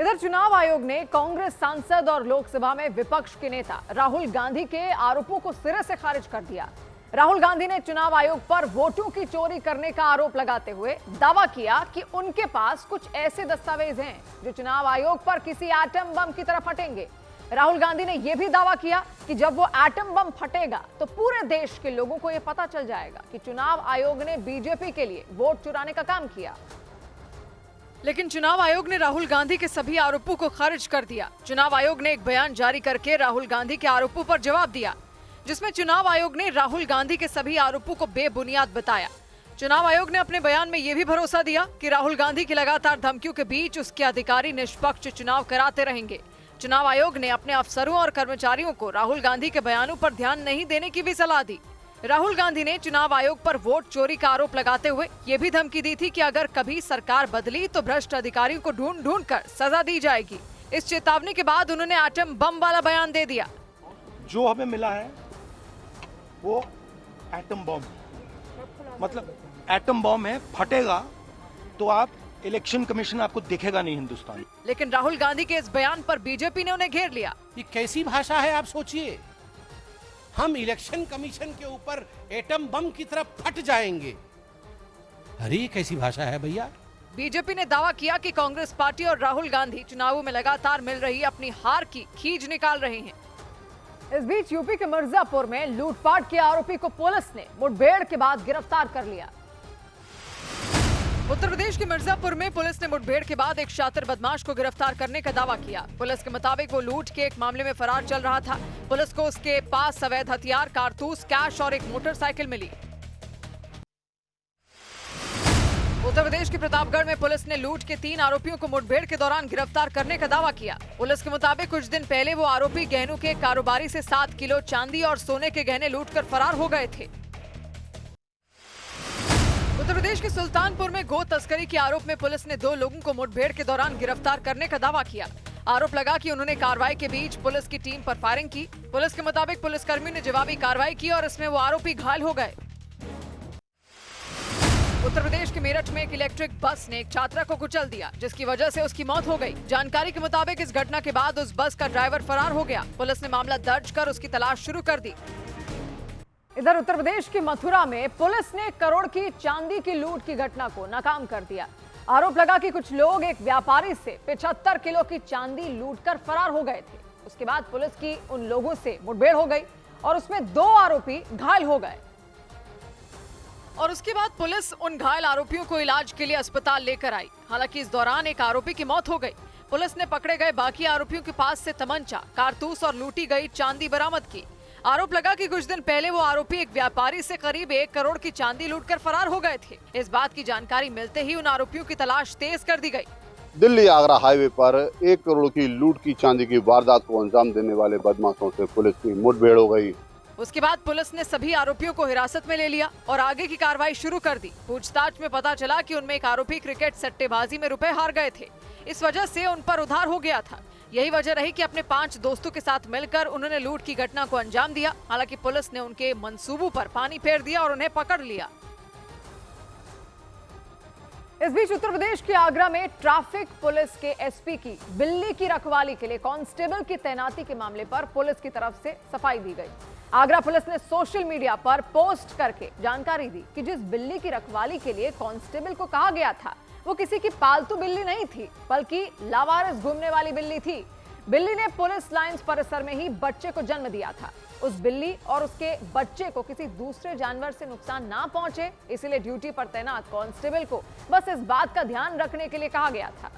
S1: इधर चुनाव आयोग ने कांग्रेस सांसद और लोकसभा में विपक्ष के नेता राहुल गांधी के आरोपों को सिरे से खारिज कर दिया। राहुल गांधी ने चुनाव आयोग पर वोटों की चोरी करने का आरोप लगाते हुए दावा किया कि उनके पास कुछ ऐसे दस्तावेज हैं जो चुनाव आयोग पर किसी एटम बम की तरह फटेंगे। राहुल गांधी ने यह भी दावा किया कि जब वो एटम बम फटेगा तो पूरे देश के लोगों को यह पता चल जाएगा कि चुनाव आयोग ने बीजेपी के लिए वोट चुराने का काम किया। लेकिन चुनाव आयोग ने राहुल गांधी के सभी आरोपों को खारिज कर दिया। चुनाव आयोग ने एक बयान जारी करके राहुल गांधी के आरोपों पर जवाब दिया, जिसमें चुनाव आयोग ने राहुल गांधी के सभी आरोपों को बेबुनियाद बताया। चुनाव आयोग ने अपने बयान में यह भी भरोसा दिया कि राहुल गांधी की लगातार धमकियों के बीच उसके अधिकारी निष्पक्ष चुनाव कराते रहेंगे। चुनाव आयोग ने अपने अफसरों और कर्मचारियों को राहुल गांधी के बयानों पर ध्यान नहीं देने की भी सलाह दी। राहुल गांधी ने चुनाव आयोग पर वोट चोरी का आरोप लगाते हुए ये भी धमकी दी थी कि अगर कभी सरकार बदली तो भ्रष्ट अधिकारियों को ढूंढ कर सजा दी जाएगी। इस चेतावनी के बाद उन्होंने एटम बम वाला बयान दे दिया।
S18: जो हमें मिला है वो एटम बम, मतलब एटम बम है, फटेगा तो आप इलेक्शन कमीशन आपको दिखेगा नहीं हिंदुस्तान।
S1: लेकिन राहुल गांधी के इस बयान पर बीजेपी ने उन्हें घेर लिया।
S19: ये कैसी भाषा है आप सोचिए, हम इलेक्शन कमीशन के ऊपर एटम बम की तरफ फट जाएंगे। अरे ये कैसी भाषा है भैया।
S1: बीजेपी ने दावा किया कि कांग्रेस पार्टी और राहुल गांधी चुनावों में लगातार मिल रही अपनी हार की खींच निकाल रहे हैं। इस बीच यूपी के मिर्जापुर में लूटपाट के आरोपी को पुलिस ने मुठभेड़ के बाद गिरफ्तार कर लिया। उत्तर प्रदेश के मिर्जापुर में पुलिस ने मुठभेड़ के बाद एक शातिर बदमाश को गिरफ्तार करने का दावा किया। पुलिस के मुताबिक वो लूट के एक मामले में फरार चल रहा था। पुलिस को उसके पास अवैध हथियार, कारतूस, कैश और एक मोटरसाइकिल मिली। उत्तर प्रदेश के प्रतापगढ़ में पुलिस ने लूट के 3 आरोपियों को मुठभेड़ के दौरान गिरफ्तार करने का दावा किया। पुलिस के मुताबिक कुछ दिन पहले वो आरोपी गहनों के कारोबारी से 7 किलो चांदी और सोने के गहने लूटकर फरार हो गए थे। उत्तर प्रदेश के सुल्तानपुर में गो तस्करी के आरोप में पुलिस ने 2 लोगों को मुठभेड़ के दौरान गिरफ्तार करने का दावा किया। आरोप लगा कि उन्होंने कार्रवाई के बीच पुलिस की टीम पर फायरिंग की। पुलिस के मुताबिक पुलिसकर्मियों ने जवाबी कार्रवाई की और इसमें वो आरोपी घायल हो गए। उत्तर प्रदेश के मेरठ में एक इलेक्ट्रिक बस ने एक छात्रा को कुचल दिया, जिसकी वजह से उसकी मौत हो गई। जानकारी के मुताबिक इस घटना के बाद उस बस का ड्राइवर फरार हो गया। पुलिस ने मामला दर्ज कर उसकी तलाश शुरू कर दी। इधर उत्तर प्रदेश की मथुरा में पुलिस ने करोड़ की चांदी की लूट की घटना को नाकाम कर दिया। आरोप लगा कि कुछ लोग एक व्यापारी से 75 किलो की चांदी लूटकर फरार हो गए थे। उसके बाद पुलिस की उन लोगों से मुठभेड़ हो गई और उसमें 2 आरोपी घायल हो गए। और उसके बाद पुलिस उन घायल आरोपियों को इलाज के लिए अस्पताल लेकर आई। हालांकि इस दौरान एक आरोपी की मौत हो गई। पुलिस ने पकड़े गए बाकी आरोपियों के पास से तमंचा, कारतूस और लूटी गई चांदी बरामद की। आरोप लगा कि कुछ दिन पहले वो आरोपी एक व्यापारी से करीब 1 करोड़ की चांदी लूटकर फरार हो गए थे। इस बात की जानकारी मिलते ही उन आरोपियों की तलाश तेज कर दी गई।
S20: दिल्ली आगरा हाईवे पर 1 करोड़ की लूट की चांदी की वारदात को अंजाम देने वाले बदमाशों से पुलिस की मुठभेड़ हो गई।
S1: उसके बाद पुलिस ने सभी आरोपियों को हिरासत में ले लिया और आगे की कार्रवाई शुरू कर दी। पूछताछ में पता चला कि उनमें एक आरोपी क्रिकेट सट्टेबाजी में रुपए हार गए थे। इस वजह से उन पर उधार हो गया था। यही वजह रही कि अपने 5 दोस्तों के साथ मिलकर उन्होंने लूट की घटना को अंजाम दिया। हालांकि पुलिस ने उनके मंसूबों पर पानी फेर दिया और उन्हें पकड़ लिया। इस बीच उत्तर प्रदेश के आगरा में ट्रैफिक पुलिस के एसपी की बिल्ली की रखवाली के लिए कांस्टेबल की तैनाती के मामले पर पुलिस की तरफ से सफाई दी गई। आगरा पुलिस ने सोशल मीडिया पर पोस्ट करके जानकारी दी कि जिस बिल्ली की रखवाली के लिए कांस्टेबल को कहा गया था वो किसी की पालतू बिल्ली नहीं थी, बल्कि लावारिस घूमने वाली बिल्ली थी। बिल्ली ने पुलिस लाइंस परिसर में ही बच्चे को जन्म दिया था। उस बिल्ली और उसके बच्चे को किसी दूसरे जानवर से नुकसान ना पहुंचे, इसलिए ड्यूटी पर तैनात कांस्टेबल को बस इस बात का ध्यान रखने के लिए कहा गया था।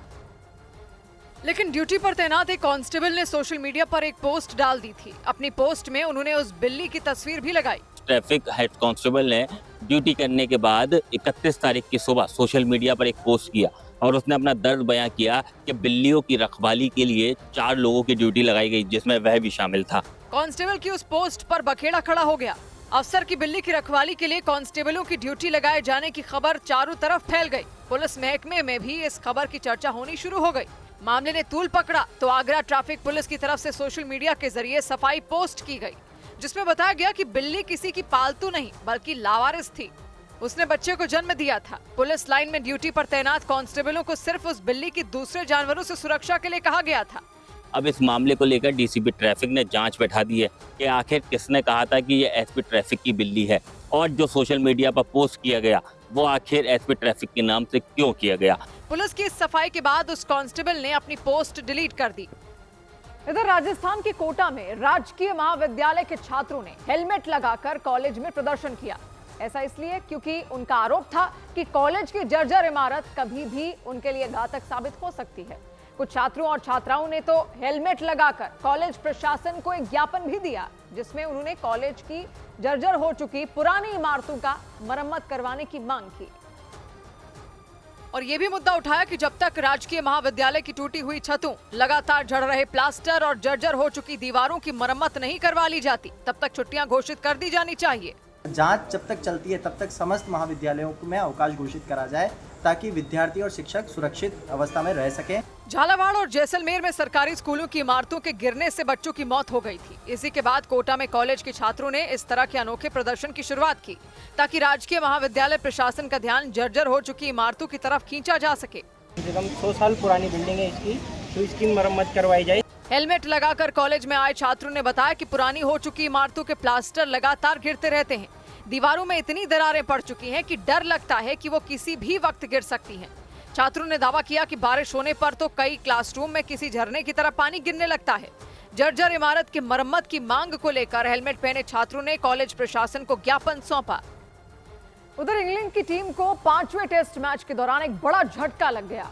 S1: लेकिन ड्यूटी पर तैनात एक कांस्टेबल ने सोशल मीडिया पर एक पोस्ट डाल दी थी। अपनी पोस्ट में उन्होंने उस बिल्ली की तस्वीर भी लगाई।
S21: ट्रैफिक हेड कांस्टेबल ने ड्यूटी करने के बाद 31 तारीख की सुबह सोशल मीडिया पर एक पोस्ट किया और उसने अपना दर्द बयां किया कि बिल्लियों की रखवाली के लिए 4 लोगों की ड्यूटी लगाई गई, जिसमें वह भी शामिल था।
S1: कांस्टेबल की उस पोस्ट पर बखेड़ा खड़ा हो गया। अफसर की बिल्ली की रखवाली के लिए कांस्टेबलों की ड्यूटी लगाए जाने की खबर चारों तरफ फैल गई। पुलिस महकमे में भी इस खबर की चर्चा होनी शुरू हो गई। मामले ने तूल पकड़ा तो आगरा ट्रैफिक पुलिस की तरफ से सोशल मीडिया के जरिए सफाई पोस्ट की गई, जिसमें बताया गया कि बिल्ली किसी की पालतू नहीं बल्कि लावारिस थी। उसने बच्चे को जन्म दिया था। पुलिस लाइन में ड्यूटी पर तैनात कांस्टेबलों को सिर्फ उस बिल्ली की दूसरे जानवरों से सुरक्षा के लिए कहा गया था।
S21: अब इस मामले को लेकर डीसीपी ट्रैफिक ने जांच बैठा दी है कि आखिर किसने कहा था कि ये एसपी ट्रैफिक की बिल्ली है, और जो सोशल मीडिया पर पोस्ट किया गया वो आखिर एसपी ट्रैफिक के नाम से क्यों किया गया।
S1: पुलिस की इस सफाई के बाद उस कांस्टेबल ने अपनी पोस्ट डिलीट कर दी। इधर राजस्थान के कोटा में राजकीय महाविद्यालय के छात्रों ने हेलमेट लगाकर कॉलेज में प्रदर्शन किया। ऐसा इसलिए क्योंकि उनका आरोप था कि कॉलेज की जर्जर इमारत कभी भी उनके लिए घातक साबित हो सकती है। कुछ छात्रों और छात्राओं ने तो हेलमेट लगाकर कॉलेज प्रशासन को एक ज्ञापन भी दिया, जिसमें उन्होंने कॉलेज की जर्जर हो चुकी पुरानी इमारतों का मरम्मत करवाने की मांग की। और ये भी मुद्दा उठाया कि जब तक राजकीय महाविद्यालय की टूटी हुई छतों, लगातार झड़ रहे प्लास्टर और जर्जर हो चुकी दीवारों की मरम्मत नहीं करवा ली जाती, तब तक छुट्टियां घोषित कर दी जानी चाहिए।
S2: जांच जब तक चलती है तब तक समस्त महाविद्यालयों में अवकाश घोषित करा जाए ताकि विद्यार्थी और शिक्षक सुरक्षित अवस्था में रह सकें।
S1: झालावाड़ और जैसलमेर में सरकारी स्कूलों की इमारतों के गिरने से बच्चों की मौत हो गई थी। इसी के बाद कोटा में कॉलेज के छात्रों ने इस तरह के अनोखे प्रदर्शन की शुरुआत की ताकि राजकीय महाविद्यालय प्रशासन का ध्यान जर्जर हो चुकी इमारतों की तरफ खींचा जा सके।
S8: 100 साल पुरानी बिल्डिंग है इसकी, तो इसकी मरम्मत करवाई जाए।
S1: हेलमेट लगाकर कॉलेज में आए छात्रों ने बताया कि पुरानी हो चुकी इमारतों के प्लास्टर लगातार गिरते रहते हैं। दीवारों में इतनी दरारें पड़ चुकी हैं कि डर लगता है कि वो किसी भी वक्त गिर सकती हैं। छात्रों ने दावा किया कि बारिश होने पर तो कई क्लासरूम में किसी झरने की तरह पानी गिरने लगता है। जर्जर इमारत की मरम्मत की मांग को लेकर हेलमेट पहने छात्रों ने कॉलेज प्रशासन को ज्ञापन सौंपा। उधर इंग्लैंड की टीम को 5वें टेस्ट मैच के दौरान एक बड़ा झटका लग गया।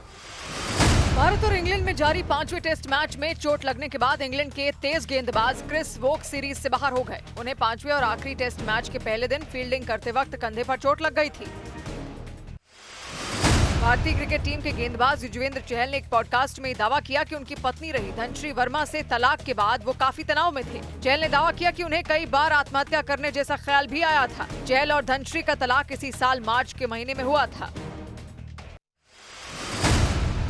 S1: भारत और इंग्लैंड में जारी 5वें टेस्ट मैच में चोट लगने के बाद इंग्लैंड के तेज गेंदबाज क्रिस वोक सीरीज से बाहर हो गए। उन्हें 5वें और आखिरी टेस्ट मैच के पहले दिन फील्डिंग करते वक्त कंधे पर चोट लग गई थी। भारतीय क्रिकेट टीम के गेंदबाज युजवेंद्र चहल ने एक पॉडकास्ट में दावा किया कि उनकी पत्नी रही धनश्री वर्मा से तलाक के बाद वो काफी तनाव में थे। चहल ने दावा किया कि उन्हें कई बार आत्महत्या करने जैसा ख्याल भी आया था। चहल और धनश्री का तलाक इसी साल मार्च के महीने में हुआ था।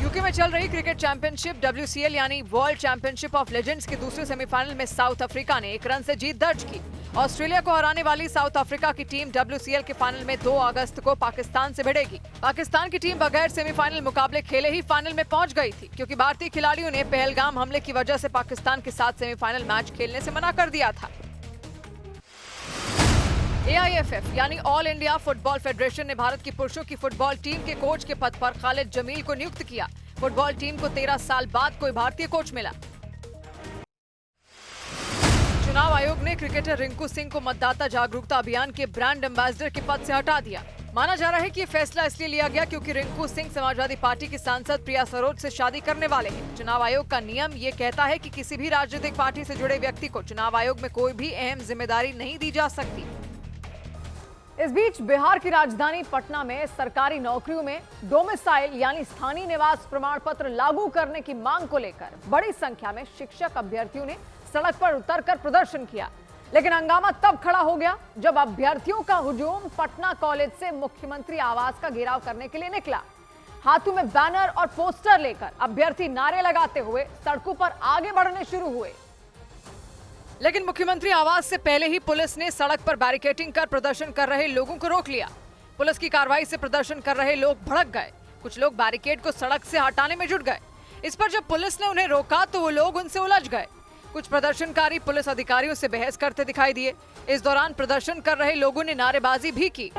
S1: यूके में चल रही क्रिकेट चैंपियनशिप WCL यानी वर्ल्ड चैंपियनशिप ऑफ लेजेंड्स के दूसरे सेमीफाइनल में साउथ अफ्रीका ने 1 रन से जीत दर्ज की। ऑस्ट्रेलिया को हराने वाली साउथ अफ्रीका की टीम WCL के फाइनल में 2 अगस्त को पाकिस्तान से भिड़ेगी। पाकिस्तान की टीम बगैर सेमीफाइनल मुकाबले खेले ही फाइनल में पहुंच गई थी, क्योंकि भारतीय खिलाड़ियों ने पहलगाम हमले की वजह से पाकिस्तान के साथ सेमीफाइनल मैच खेलने से मना कर दिया था। AIFF यानी ऑल इंडिया फुटबॉल फेडरेशन ने भारत की पुरुषों की फुटबॉल टीम के कोच के पद पर खालिद जमील को नियुक्त किया। फुटबॉल टीम को 13 साल बाद कोई भारतीय कोच मिला। चुनाव आयोग ने क्रिकेटर रिंकू सिंह को मतदाता जागरूकता अभियान के ब्रांड एम्बेसडर के पद से हटा दिया। माना जा रहा है कि ये फैसला इसलिए लिया गया क्योंकि रिंकू सिंह समाजवादी पार्टी की सांसद प्रिया सरोज से शादी करने वाले हैं। चुनाव आयोग का नियम ये कहता है कि किसी भी राजनीतिक पार्टी से जुड़े व्यक्ति को चुनाव आयोग में कोई भी अहम जिम्मेदारी नहीं दी जा सकती। इस बीच बिहार की राजधानी पटना में सरकारी नौकरियों में डोमिसाइल यानी स्थानीय निवास प्रमाण पत्र लागू करने की मांग को लेकर बड़ी संख्या में शिक्षक अभ्यर्थियों ने सड़क पर उतरकर प्रदर्शन किया। लेकिन हंगामा तब खड़ा हो गया जब अभ्यर्थियों का हुजूम पटना कॉलेज से मुख्यमंत्री आवास का घेराव करने के लिए निकला। हाथों में बैनर और पोस्टर लेकर अभ्यर्थी नारे लगाते हुए सड़कों पर आगे बढ़ने शुरू हुए। लेकिन मुख्यमंत्री आवास से पहले ही पुलिस ने सड़क पर बैरिकेडिंग कर प्रदर्शन कर रहे लोगों को रोक लिया। पुलिस की कार्रवाई से प्रदर्शन कर रहे लोग भड़क गए। कुछ लोग बैरिकेड को सड़क से हटाने में जुट गए। इस पर जब पुलिस ने उन्हें रोका तो वो लोग उनसे उलझ गए। कुछ प्रदर्शनकारी पुलिस अधिकारियों से बहस करते दिखाई दिए। इस दौरान प्रदर्शन कर रहे लोगों ने नारेबाजी भी की।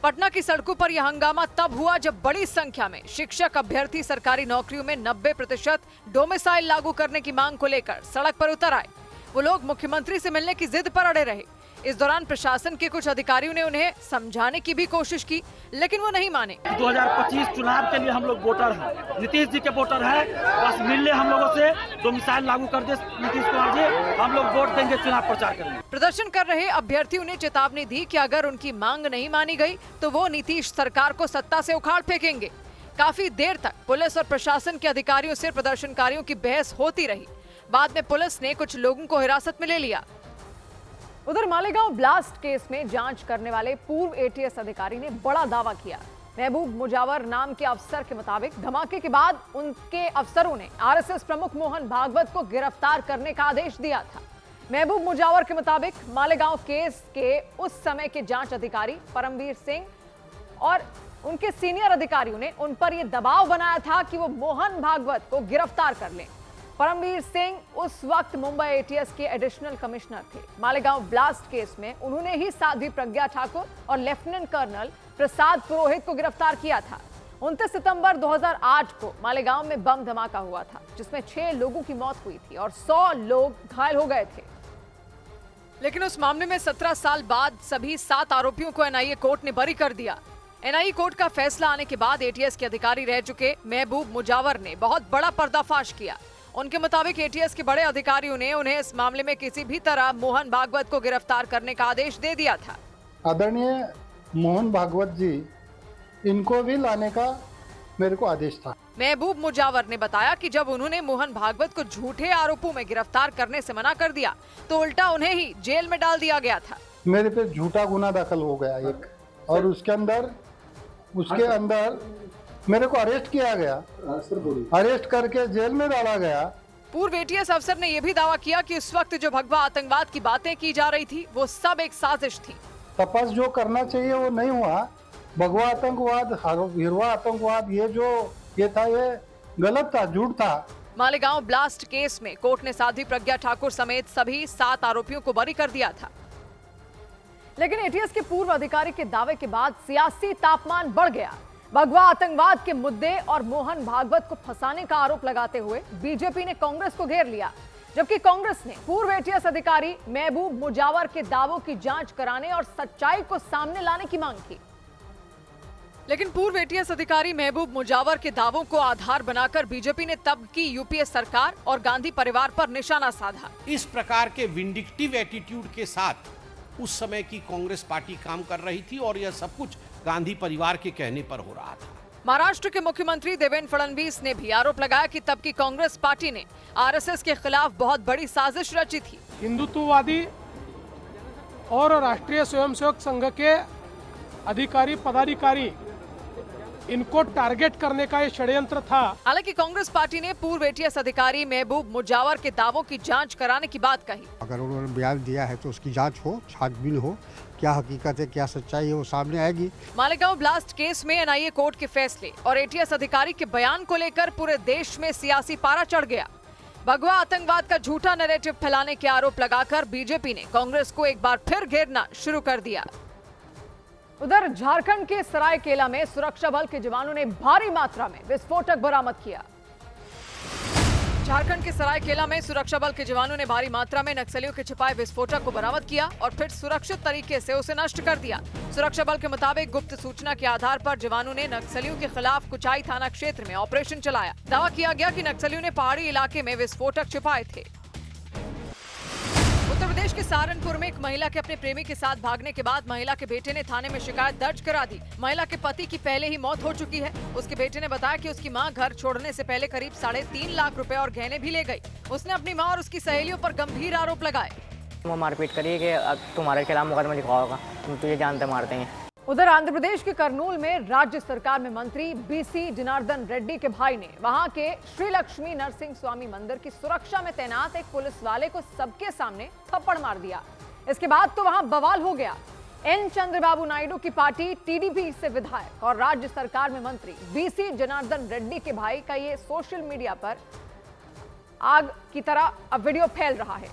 S1: पटना की सड़कों पर यह हंगामा तब हुआ जब बड़ी संख्या में शिक्षक अभ्यर्थी सरकारी नौकरियों में 90% डोमिसाइल लागू करने की मांग को लेकर सड़क पर उतर आए। वो लोग मुख्यमंत्री से मिलने की जिद पर अड़े रहे। इस दौरान प्रशासन के कुछ अधिकारियों ने उन्हें समझाने की भी कोशिश की, लेकिन वो नहीं माने।
S22: 2025 चुनाव के लिए हम लोग वोटर हैं, नीतीश जी के वोटर हैं। बस मिल ले हम लोगों से, डोमिसाइल लागू कर दे नीतीश कुमार जी, हम लोग वोट देंगे, चुनाव प्रचार करेंगे।
S1: प्रदर्शन कर रहे अभ्यर्थियों ने चेतावनी दी कि अगर उनकी मांग नहीं मानी गई तो वो नीतीश सरकार को सत्ता से उखाड़ फेंकेंगे। काफी देर तक पुलिस और प्रशासन के अधिकारियों से प्रदर्शनकारियों की बहस होती रही। बाद में पुलिस ने कुछ लोगों को हिरासत में ले लिया। उधर मालेगांव ब्लास्ट केस में जांच करने वाले पूर्व ATS अधिकारी ने बड़ा दावा किया। महबूब मुजावर नाम के अफसर के मुताबिक धमाके के बाद उनके अफसरों ने RSS प्रमुख मोहन भागवत को गिरफ्तार करने का आदेश दिया था। महबूब मुजावर के मुताबिक मालेगांव केस के उस समय के जांच अधिकारी परमवीर सिंह और उनके सीनियर अधिकारियों ने उन पर यह दबाव बनाया था कि वो मोहन भागवत को गिरफ्तार कर लें। परमवीर सिंह उस वक्त मुंबई ATS के एडिशनल कमिश्नर थे। मालेगांव ब्लास्ट केस में उन्होंने ही साध्वी प्रज्ञा ठाकुर और लेफ्टिनेंट कर्नल प्रसाद पुरोहित को गिरफ्तार किया था। 29 सितंबर 2008 को मालेगांव में बम धमाका हुआ था, जिसमें 6 लोगों की मौत हुई थी और 100 लोग घायल हो गए थे। लेकिन उस मामले में 17 साल बाद सभी 7 आरोपियों को NIA कोर्ट ने बरी कर दिया। NIA कोर्ट का फैसला आने के बाद ATS के अधिकारी रह चुके महबूब मुजावर ने बहुत बड़ा पर्दाफाश किया। उनके मुताबिक ATS के बड़े अधिकारियों ने उन्हें इस मामले में किसी भी तरह मोहन भागवत को गिरफ्तार करने का आदेश दे दिया था।
S23: आदरणीय मोहन भागवत जी, इनको भी लाने का
S3: मेरे को आदेश था।
S1: महबूब मुजावर ने बताया कि जब उन्होंने मोहन भागवत को झूठे आरोपों में गिरफ्तार करने से मना कर दिया तो उल्टा उन्हें ही जेल में डाल दिया गया था।
S3: मेरे पे झूठा गुना दाखिल हो गया एक, और उसके अंदर मेरे को अरेस्ट किया गया, अरेस्ट करके जेल में डाला गया।
S1: पूर्व एटीएस अफसर ने यह भी दावा किया कि उस वक्त जो भगवा आतंकवाद की बातें की जा रही थी वो सब एक साजिश थी।
S3: तपास जो करना चाहिए वो नहीं हुआ। भगवा आतंकवाद, हिरवा आतंकवाद, ये था, ये गलत था, झूठ था।
S1: मालेगांव ब्लास्ट केस में कोर्ट ने साध्वी प्रज्ञा ठाकुर समेत सभी 7 आरोपियों को बरी कर दिया था। लेकिन एटीएस के पूर्व अधिकारी के दावे के बाद सियासी तापमान बढ़ गया। भगवा आतंकवाद के मुद्दे और मोहन भागवत को फंसाने का आरोप लगाते हुए बीजेपी ने कांग्रेस को घेर लिया, जबकि कांग्रेस ने पूर्व एटीएस अधिकारी महबूब मुजावर के दावों की जांच कराने और सच्चाई को सामने लाने की मांग की। लेकिन पूर्व एटीएस अधिकारी महबूब मुजावर के दावों को आधार बनाकर बीजेपी ने तब की यूपीए सरकार और गांधी परिवार पर निशाना साधा।
S19: इस प्रकार के विंडिक्टिव एटीट्यूड के साथ उस समय की कांग्रेस पार्टी काम कर रही थी और यह सब कुछ गांधी परिवार के कहने पर हो रहा था।
S1: महाराष्ट्र के मुख्यमंत्री देवेंद्र फडणवीस ने भी आरोप लगाया कि तब की कांग्रेस पार्टी ने आरएसएस के खिलाफ बहुत बड़ी साजिश रची थी।
S4: हिंदुत्ववादी और राष्ट्रीय स्वयंसेवक संघ के अधिकारी पदाधिकारी, इनको टारगेट करने का ये षड्यंत्र था।
S1: हालांकि कांग्रेस पार्टी ने पूर्व एटीएस अधिकारी महबूब मुजावर के दावों की जांच कराने की बात कही।
S3: अगर उन्होंने बयान दिया है तो उसकी जांच हो, छानबीन हो, क्या हकीकत है, क्या सच्चाई है, वो सामने आएगी।
S1: मालेगांव ब्लास्ट केस में एनआईए कोर्ट के फैसले और एटीएस अधिकारी के बयान को लेकर पूरे देश में सियासी पारा चढ़ गया। भगवा आतंकवाद का झूठा नैरेटिव फैलाने के आरोप लगाकर बीजेपी ने कांग्रेस को एक बार फिर घेरना शुरू कर दिया। उधर झारखंड के सरायकेला में सुरक्षा बल के जवानों ने भारी मात्रा में विस्फोटक बरामद किया। झारखंड के सरायकेला में सुरक्षा बल के जवानों ने भारी मात्रा में नक्सलियों के छिपाए विस्फोटक को बरामद किया और फिर सुरक्षित तरीके से उसे नष्ट कर दिया। सुरक्षा बल के मुताबिक गुप्त सूचना के आधार पर जवानों ने नक्सलियों के खिलाफ कुचाई थाना क्षेत्र में ऑपरेशन चलाया। दावा किया गया कि नक्सलियों ने पहाड़ी इलाके में विस्फोटक छिपाए थे। उत्तर प्रदेश के सहारनपुर में एक महिला के अपने प्रेमी के साथ भागने के बाद महिला के बेटे ने थाने में शिकायत दर्ज करा दी। महिला के पति की पहले ही मौत हो चुकी है। उसके बेटे ने बताया कि उसकी मां घर छोड़ने से पहले करीब 3.5 लाख रुपए और गहने भी ले गई। उसने अपनी मां और उसकी सहेलियों पर गंभीर आरोप लगाए।
S8: वो मारपीट करी कि तुम्हारे खिलाफ मुकदमा लिखा होगा, तुम तुझे जानते मारते हैं।
S1: उधर आंध्र प्रदेश के कर्नूल में राज्य सरकार में मंत्री बीसी जनार्दन रेड्डी के भाई ने वहां के श्री लक्ष्मी नरसिंह स्वामी मंदिर की सुरक्षा में तैनात एक पुलिस वाले को सबके सामने थप्पड़ मार दिया। इसके बाद तो वहां बवाल हो गया। एन चंद्रबाबू नायडू की पार्टी टीडीपी से विधायक और राज्य सरकार में मंत्री बीसी जनार्दन रेड्डी के भाई का ये सोशल मीडिया पर आग की तरह अब वीडियो फैल रहा है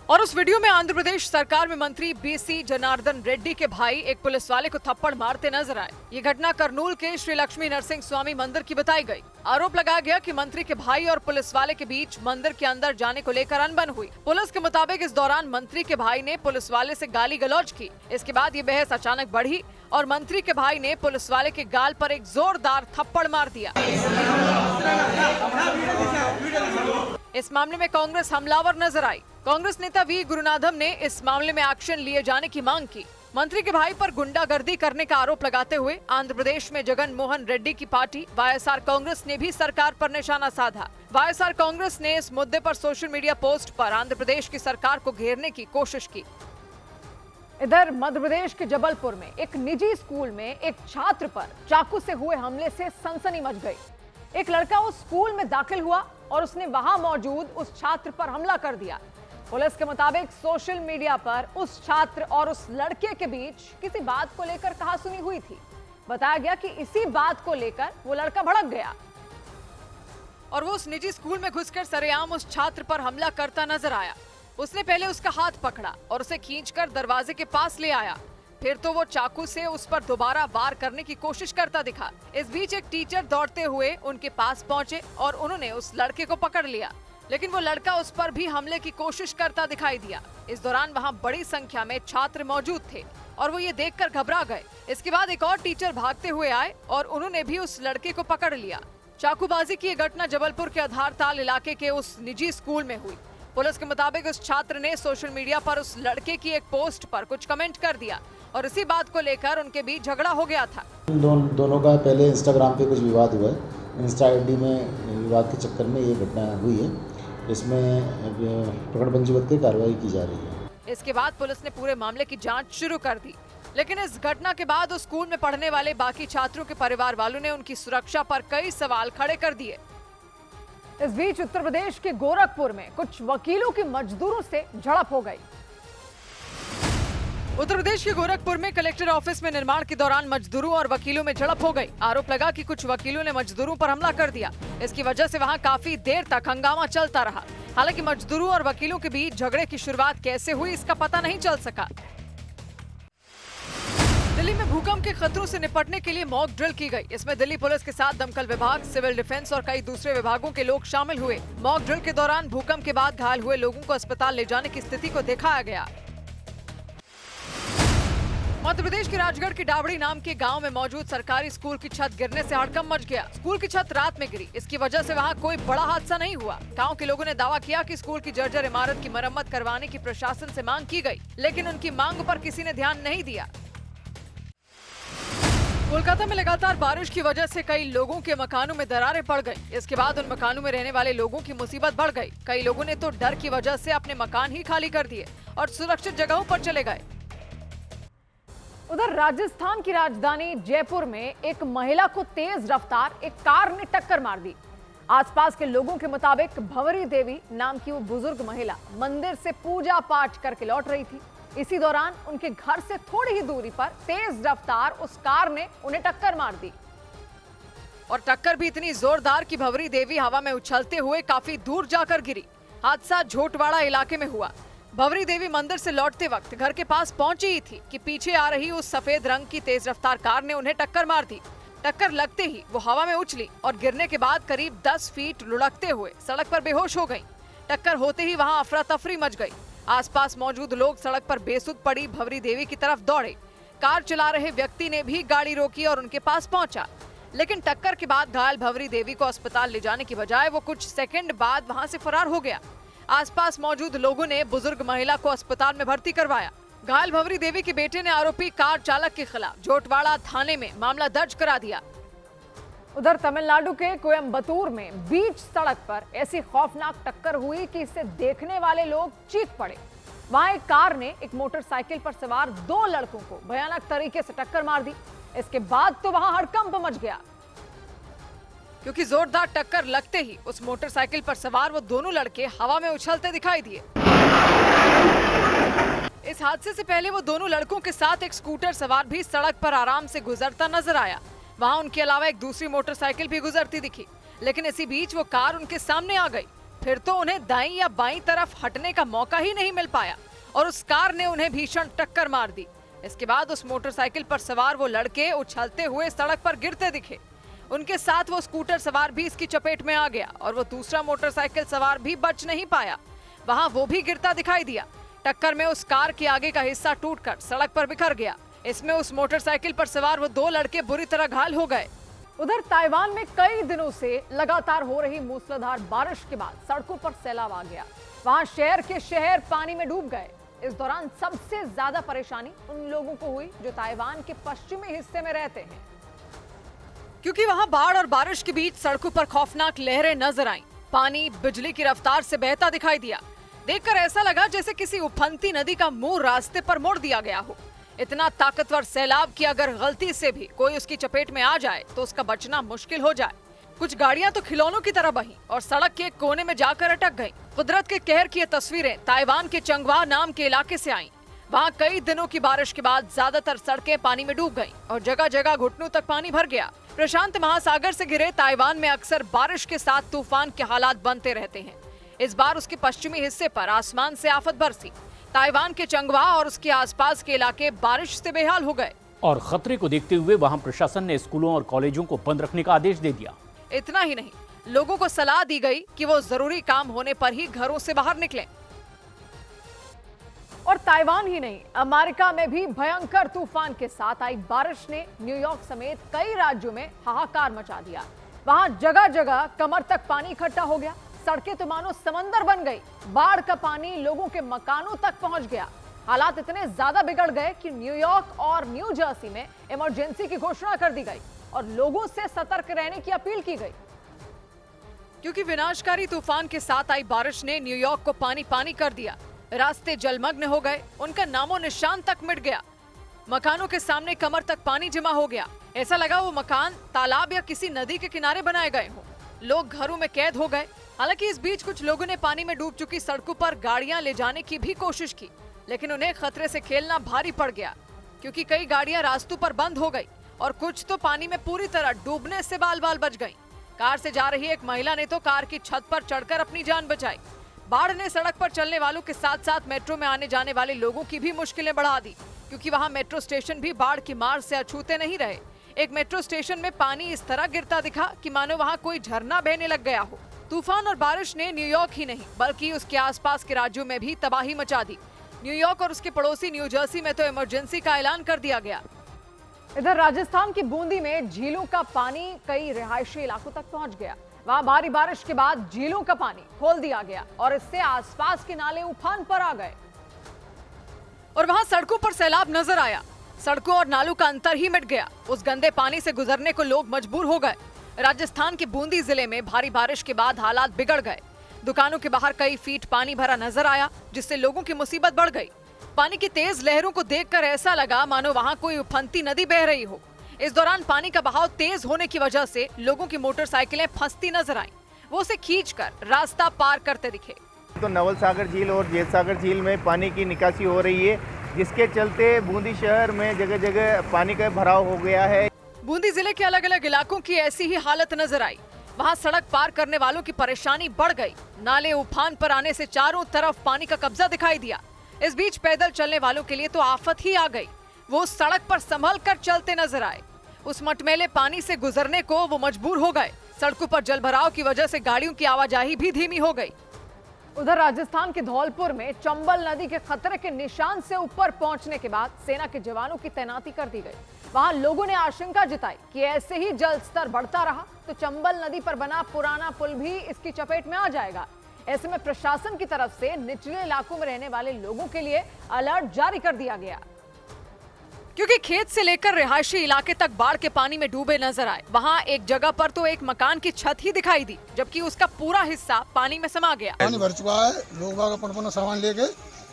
S1: और उस वीडियो में आंध्र प्रदेश सरकार में मंत्री बीसी जनार्दन रेड्डी के भाई एक पुलिस वाले को थप्पड़ मारते नजर आए। ये घटना कर्नूल के श्री लक्ष्मी नरसिंह स्वामी मंदिर की बताई गई। आरोप लगाया गया कि मंत्री के भाई और पुलिस वाले के बीच मंदिर के अंदर जाने को लेकर अनबन हुई। पुलिस के मुताबिक इस दौरान मंत्री के भाई ने पुलिस वाले से गाली गलौज की। इसके बाद ये बहस अचानक बढ़ी और मंत्री के भाई ने पुलिस वाले के गाल पर एक जोरदार थप्पड़ मार दिया। इस मामले में कांग्रेस हमलावर नजर आई। कांग्रेस नेता वी गुरुनाथम ने इस मामले में एक्शन लिए जाने की मांग की। मंत्री के भाई पर गुंडागर्दी करने का आरोप लगाते हुए आंध्र प्रदेश में जगन मोहन रेड्डी की पार्टी वाईएसआर कांग्रेस ने भी सरकार पर निशाना साधा। वाईएसआर कांग्रेस ने इस मुद्दे पर सोशल मीडिया पोस्ट पर आंध्र प्रदेश की सरकार को घेरने की कोशिश की। इधर मध्य प्रदेश के जबलपुर में एक निजी स्कूल में एक छात्र पर चाकू से हुए हमले से सनसनी मच गई। एक लड़का उस स्कूल में दाखिल हुआ और उसने वहां मौजूद उस छात्र पर हमला कर दिया। पुलिस के मुताबिक सोशल मीडिया पर उस छात्र और उस लड़के के बीच किसी बात को लेकर कहासुनी हुई थी। बताया गया कि इसी बात को लेकर वो लड़का भड़क गया और वो उस निजी स्कूल में घुसकर सरेआम उस छात्र पर हमला करता नजर आया। उसने पहले उसका हाथ पकड़ा और उसे खींचकर दरवाजे के पास ले आया। फिर तो वो चाकू से उस पर दोबारा वार करने की कोशिश करता दिखा। इस बीच एक टीचर दौड़ते हुए उनके पास पहुंचे और उन्होंने उस लड़के को पकड़ लिया, लेकिन वो लड़का उस पर भी हमले की कोशिश करता दिखाई दिया। इस दौरान वहां बड़ी संख्या में छात्र मौजूद थे और वो ये देखकर घबरा गए। इसके बाद एक और टीचर भागते हुए आए और उन्होंने भी उस लड़के को पकड़ लिया। चाकूबाजी की ये घटना जबलपुर के आधारताल इलाके के उस निजी स्कूल में हुई। पुलिस के मुताबिक उस छात्र ने सोशल मीडिया पर उस लड़के की एक पोस्ट पर कुछ कमेंट कर दिया और इसी बात को लेकर उनके बीच झगड़ा हो गया था।
S5: दोनों का पहले इंस्टाग्राम पे कुछ विवाद हुआ है। इंस्टा आईडी में विवाद के चक्कर में ये घटना हुई है। इसमें प्रकरणबंदीबद्ध कार्रवाई की जा रही है।
S1: इसके बाद पुलिस ने पूरे मामले की जांच शुरू कर दी, लेकिन इस घटना के बाद उस स्कूल में पढ़ने वाले बाकी छात्रों के परिवार वालों ने उनकी सुरक्षा पर कई सवाल खड़े कर दिए। इस बीच उत्तर प्रदेश के गोरखपुर में कुछ वकीलों की मजदूरों से झड़प हो गई। उत्तर प्रदेश के गोरखपुर में कलेक्टर ऑफिस में निर्माण के दौरान मजदूरों और वकीलों में झड़प हो गई। आरोप लगा कि कुछ वकीलों ने मजदूरों पर हमला कर दिया। इसकी वजह से वहां काफी देर तक हंगामा चलता रहा। हालांकि मजदूरों और वकीलों के बीच झगड़े की शुरुआत कैसे हुई इसका पता नहीं चल सका। दिल्ली में भूकंप के खतरों से निपटने के लिए मॉक ड्रिल की गई। इसमें दिल्ली पुलिस के साथ दमकल विभाग, सिविल डिफेंस और कई दूसरे विभागों के लोग शामिल हुए। मॉक ड्रिल के दौरान भूकंप के बाद घायल हुए लोगों को अस्पताल ले जाने की स्थिति को दिखाया गया। मध्य प्रदेश के राजगढ़ के डावड़ी नाम के गांव में मौजूद सरकारी स्कूल की छत गिरने से हड़कंप मच गया। स्कूल की छत रात में गिरी। इसकी वजह से वहां कोई बड़ा हादसा नहीं हुआ। गांव के लोगों ने दावा किया कि स्कूल की जर्जर इमारत की मरम्मत करवाने की प्रशासन से मांग की गई, लेकिन उनकी मांग पर किसी ने ध्यान नहीं दिया। कोलकाता में लगातार बारिश की वजह से कई लोगों के मकानों में दरारें पड़ गईं। इसके बाद उन मकानों में रहने वाले लोगों की मुसीबत बढ़ गई। कई लोगों ने तो डर की वजह से अपने मकान ही खाली कर दिए और सुरक्षित जगहों पर चले गए। उधर राजस्थान की राजधानी जयपुर में एक महिला को तेज रफ्तार एक कार ने टक्कर मार दी। आसपास के लोगों के मुताबिक भंवरी देवी नाम की वो बुजुर्ग महिला मंदिर से पूजा पाठ करके लौट रही थी। इसी दौरान उनके घर से थोड़ी ही दूरी पर तेज रफ्तार उस कार ने उन्हें टक्कर मार दी और टक्कर भी इतनी जोरदार कि भंवरी देवी हवा में उछलते हुए काफी दूर जाकर गिरी। हादसा झोटवाड़ा इलाके में हुआ। भंवरी देवी मंदिर से लौटते वक्त घर के पास पहुंची ही थी कि पीछे आ रही उस सफेद रंग की तेज रफ्तार कार ने उन्हें टक्कर मार दी। टक्कर लगते ही वो हवा में उछली और गिरने के बाद करीब 10 फीट लुढ़कते हुए सड़क पर बेहोश हो गई। टक्कर होते ही वहां अफरा तफरी मच गई। आसपास मौजूद लोग सड़क पर बेसुध पड़ी भंवरी देवी की तरफ दौड़े। कार चला रहे व्यक्ति ने भी गाड़ी रोकी और उनके पास पहुंचा, लेकिन टक्कर के बाद घायल भंवरी देवी को अस्पताल ले जाने की बजाय वो कुछ सेकंड बाद वहां से फरार हो गया। आसपास मौजूद लोगों ने बुजुर्ग महिला को अस्पताल में भर्ती करवाया। घायल भंवरी देवी के बेटे ने आरोपी कार चालक के खिलाफ झोटवाड़ा थाने में मामला दर्ज करा दिया। उधर तमिलनाडु के कोयम्बटूर में बीच सड़क पर ऐसी खौफनाक टक्कर हुई कि इसे देखने वाले लोग चीख पड़े। वहां एक कार ने एक मोटरसाइकिल पर सवार 2 लड़कों को भयानक तरीके से टक्कर मार दी। इसके बाद तो वहां हड़कंप मच गया, क्योंकि जोरदार टक्कर लगते ही उस मोटरसाइकिल पर सवार वो दोनों लड़के हवा में उछलते दिखाई दिए। इस हादसे से पहले वो दोनों लड़कों के साथ एक स्कूटर सवार भी सड़क पर आराम से गुजरता नजर आया। वहां उनके अलावा एक दूसरी मोटरसाइकिल भी गुजरती दिखी, लेकिन इसी बीच वो कार उनके सामने आ गई। फिर तो उन्हें दाईं या बाईं तरफ हटने का मौका ही नहीं मिल पाया और उस कार ने उन्हें भीषण टक्कर मार दी। इसके बाद उस मोटरसाइकिल पर सवार वो लड़के उछलते हुए सड़क पर गिरते दिखे। उनके साथ वो स्कूटर सवार भी इसकी चपेट में आ गया और वो दूसरा मोटरसाइकिल सवार भी बच नहीं पाया। वहां वो भी गिरता दिखाई दिया। टक्कर में उस कार के आगे का हिस्सा टूटकर सड़क पर बिखर गया। इसमें उस मोटरसाइकिल पर सवार वो 2 लड़के बुरी तरह घायल हो गए। उधर ताइवान में कई दिनों से लगातार हो रही मूसलाधार बारिश के बाद सड़कों पर सैलाब आ गया। वहां शहर के शहर पानी में डूब गए। इस दौरान सबसे ज्यादा परेशानी उन लोगों को हुई जो ताइवान के पश्चिमी हिस्से में रहते हैं, क्योंकि वहां बाढ़ और बारिश के बीच सड़कों पर खौफनाक लहरें नजर आईं। पानी बिजली की रफ्तार से बहता दिखाई दिया। देखकर ऐसा लगा जैसे किसी उफनती नदी का मुंह रास्ते पर मोड़ दिया गया हो। इतना ताकतवर सैलाब कि अगर गलती से भी कोई उसकी चपेट में आ जाए तो उसका बचना मुश्किल हो जाए। कुछ गाड़ियां तो खिलौनों की तरह बहीं और सड़क के एक कोने में जाकर अटक गईं। कुदरत के कहर की ये तस्वीरें ताइवान के चंगवा नाम के इलाके से आईं। वहां कई दिनों की बारिश के बाद ज्यादातर सड़कें पानी में डूब गईं और जगह जगह घुटनों तक पानी भर गया। प्रशांत महासागर से घिरे ताइवान में अक्सर बारिश के साथ तूफान के हालात बनते रहते हैं। इस बार उसके पश्चिमी हिस्से पर आसमान से आफत बरसी। ताइवान के चंगवा और उसके आसपास के इलाके बारिश से बेहाल हो गए
S7: और खतरे को देखते हुए वहां प्रशासन ने स्कूलों और कॉलेजों को बंद रखने का आदेश दे दिया।
S1: इतना ही नहीं, लोगों को सलाह दी गई कि वो जरूरी काम होने पर ही घरों से बाहर निकलें। और ताइवान ही नहीं, अमेरिका में भी भयंकर तूफान के साथ आई बारिश ने न्यूयॉर्क समेत कई राज्यों में हाहाकार मचा दिया। वहां जगह जगह कमर तक पानी इकट्ठा हो गया। सड़कें तो मानो समंदर बन गई। बाढ़ का पानी लोगों के मकानों तक पहुंच गया। हालात इतने ज्यादा बिगड़ गए कि न्यूयॉर्क और न्यू जर्सी में इमरजेंसी की घोषणा कर दी गई और लोगों से सतर्क रहने की अपील की गई, क्योंकि विनाशकारी तूफान के साथ आई बारिश ने न्यूयॉर्क को पानी पानी कर दिया। रास्ते जलमग्न हो गए, उनका नामो निशान तक मिट गया। मकानों के सामने कमर तक पानी जमा हो गया। ऐसा लगा वो मकान तालाब या किसी नदी के किनारे बनाए गए हों। लोग घरों में कैद हो गए। हालांकि इस बीच कुछ लोगों ने पानी में डूब चुकी सड़कों पर गाड़ियां ले जाने की भी कोशिश की, लेकिन उन्हें खतरे से खेलना भारी पड़ गया, क्योंकि कई गाड़ियां रास्तों पर बंद हो गई और कुछ तो पानी में पूरी तरह डूबने से बाल बाल बच गईं। कार से जा रही एक महिला ने तो कार की छत पर चढ़कर अपनी जान बचाई। बाढ़ ने सड़क पर चलने वालों के साथ साथ मेट्रो में आने जाने वाले लोगों की भी मुश्किलें बढ़ा दी, क्योंकि वहां मेट्रो स्टेशन भी बाढ़ की मार से अछूते नहीं रहे। एक मेट्रो स्टेशन में पानी इस तरह गिरता दिखा कि मानो वहां कोई झरना बहने लग गया हो। तूफान और बारिश ने न्यूयॉर्क ही नहीं बल्कि उसके आसपास के राज्यों में भी तबाही मचा दी। न्यूयॉर्क और उसके पड़ोसी न्यू जर्सी में तो इमरजेंसी का ऐलान कर दिया गया। इधर राजस्थान की बूंदी में झीलों का पानी कई रिहायशी इलाकों तक पहुंच गया। वहां भारी बारिश के बाद झीलों का पानी खोल दिया गया और इससे आसपास के नाले उफान पर आ गए और वहां सड़कों पर सैलाब नजर आया। सड़कों और नालों का अंतर ही मिट गया। उस गंदे पानी से गुजरने को लोग मजबूर हो गए। राजस्थान के बूंदी जिले में भारी बारिश के बाद हालात बिगड़ गए। दुकानों के बाहर कई फीट पानी भरा नजर आया, जिससे लोगों की मुसीबत बढ़ गई। पानी की तेज लहरों को देखकर ऐसा लगा मानो वहां कोई उफनती नदी बह रही हो। इस दौरान पानी का बहाव तेज होने की वजह से लोगों की मोटरसाइकिलें फंसती नजर आईं। वो उसे खींचकर रास्ता पार करते दिखे।
S6: तो नवल सागर झील और जेल सागर झील में पानी की निकासी हो रही है, जिसके चलते बूंदी शहर में जगह जगह पानी का भराव हो गया है।
S1: बूंदी जिले के अलग अलग इलाकों की ऐसी ही हालत नजर आई। वहां सड़क पार करने वालों की परेशानी बढ़ गई। नाले उफान पर आने से चारों तरफ पानी का कब्जा दिखाई दिया। इस बीच पैदल चलने वालों के लिए तो आफत ही आ गई। वो सड़क पर संभल कर चलते नजर आए। उस मटमैले पानी से गुजरने को वो मजबूर हो गए। सड़कों पर जलभराव की वजह से गाड़ियों की आवाजाही भी धीमी हो गई। उधर राजस्थान के धौलपुर में चंबल नदी के खतरे के निशान से ऊपर पहुंचने के बाद सेना के जवानों की तैनाती कर दी गई। वहां लोगों ने आशंका जताई कि ऐसे ही जल स्तर बढ़ता रहा तो चंबल नदी पर बना पुराना पुल भी इसकी चपेट में आ जाएगा। ऐसे में प्रशासन की तरफ से निचले इलाकों में रहने वाले लोगों के लिए अलर्ट जारी कर दिया गया, क्योंकि खेत से लेकर रिहायशी इलाके तक बाढ़ के पानी में डूबे नजर आए। वहां एक जगह पर तो एक मकान की छत ही दिखाई दी, जबकि उसका पूरा हिस्सा पानी में समा गया।
S3: पानी भर चुका है, लोग बाग अपना सामान लेके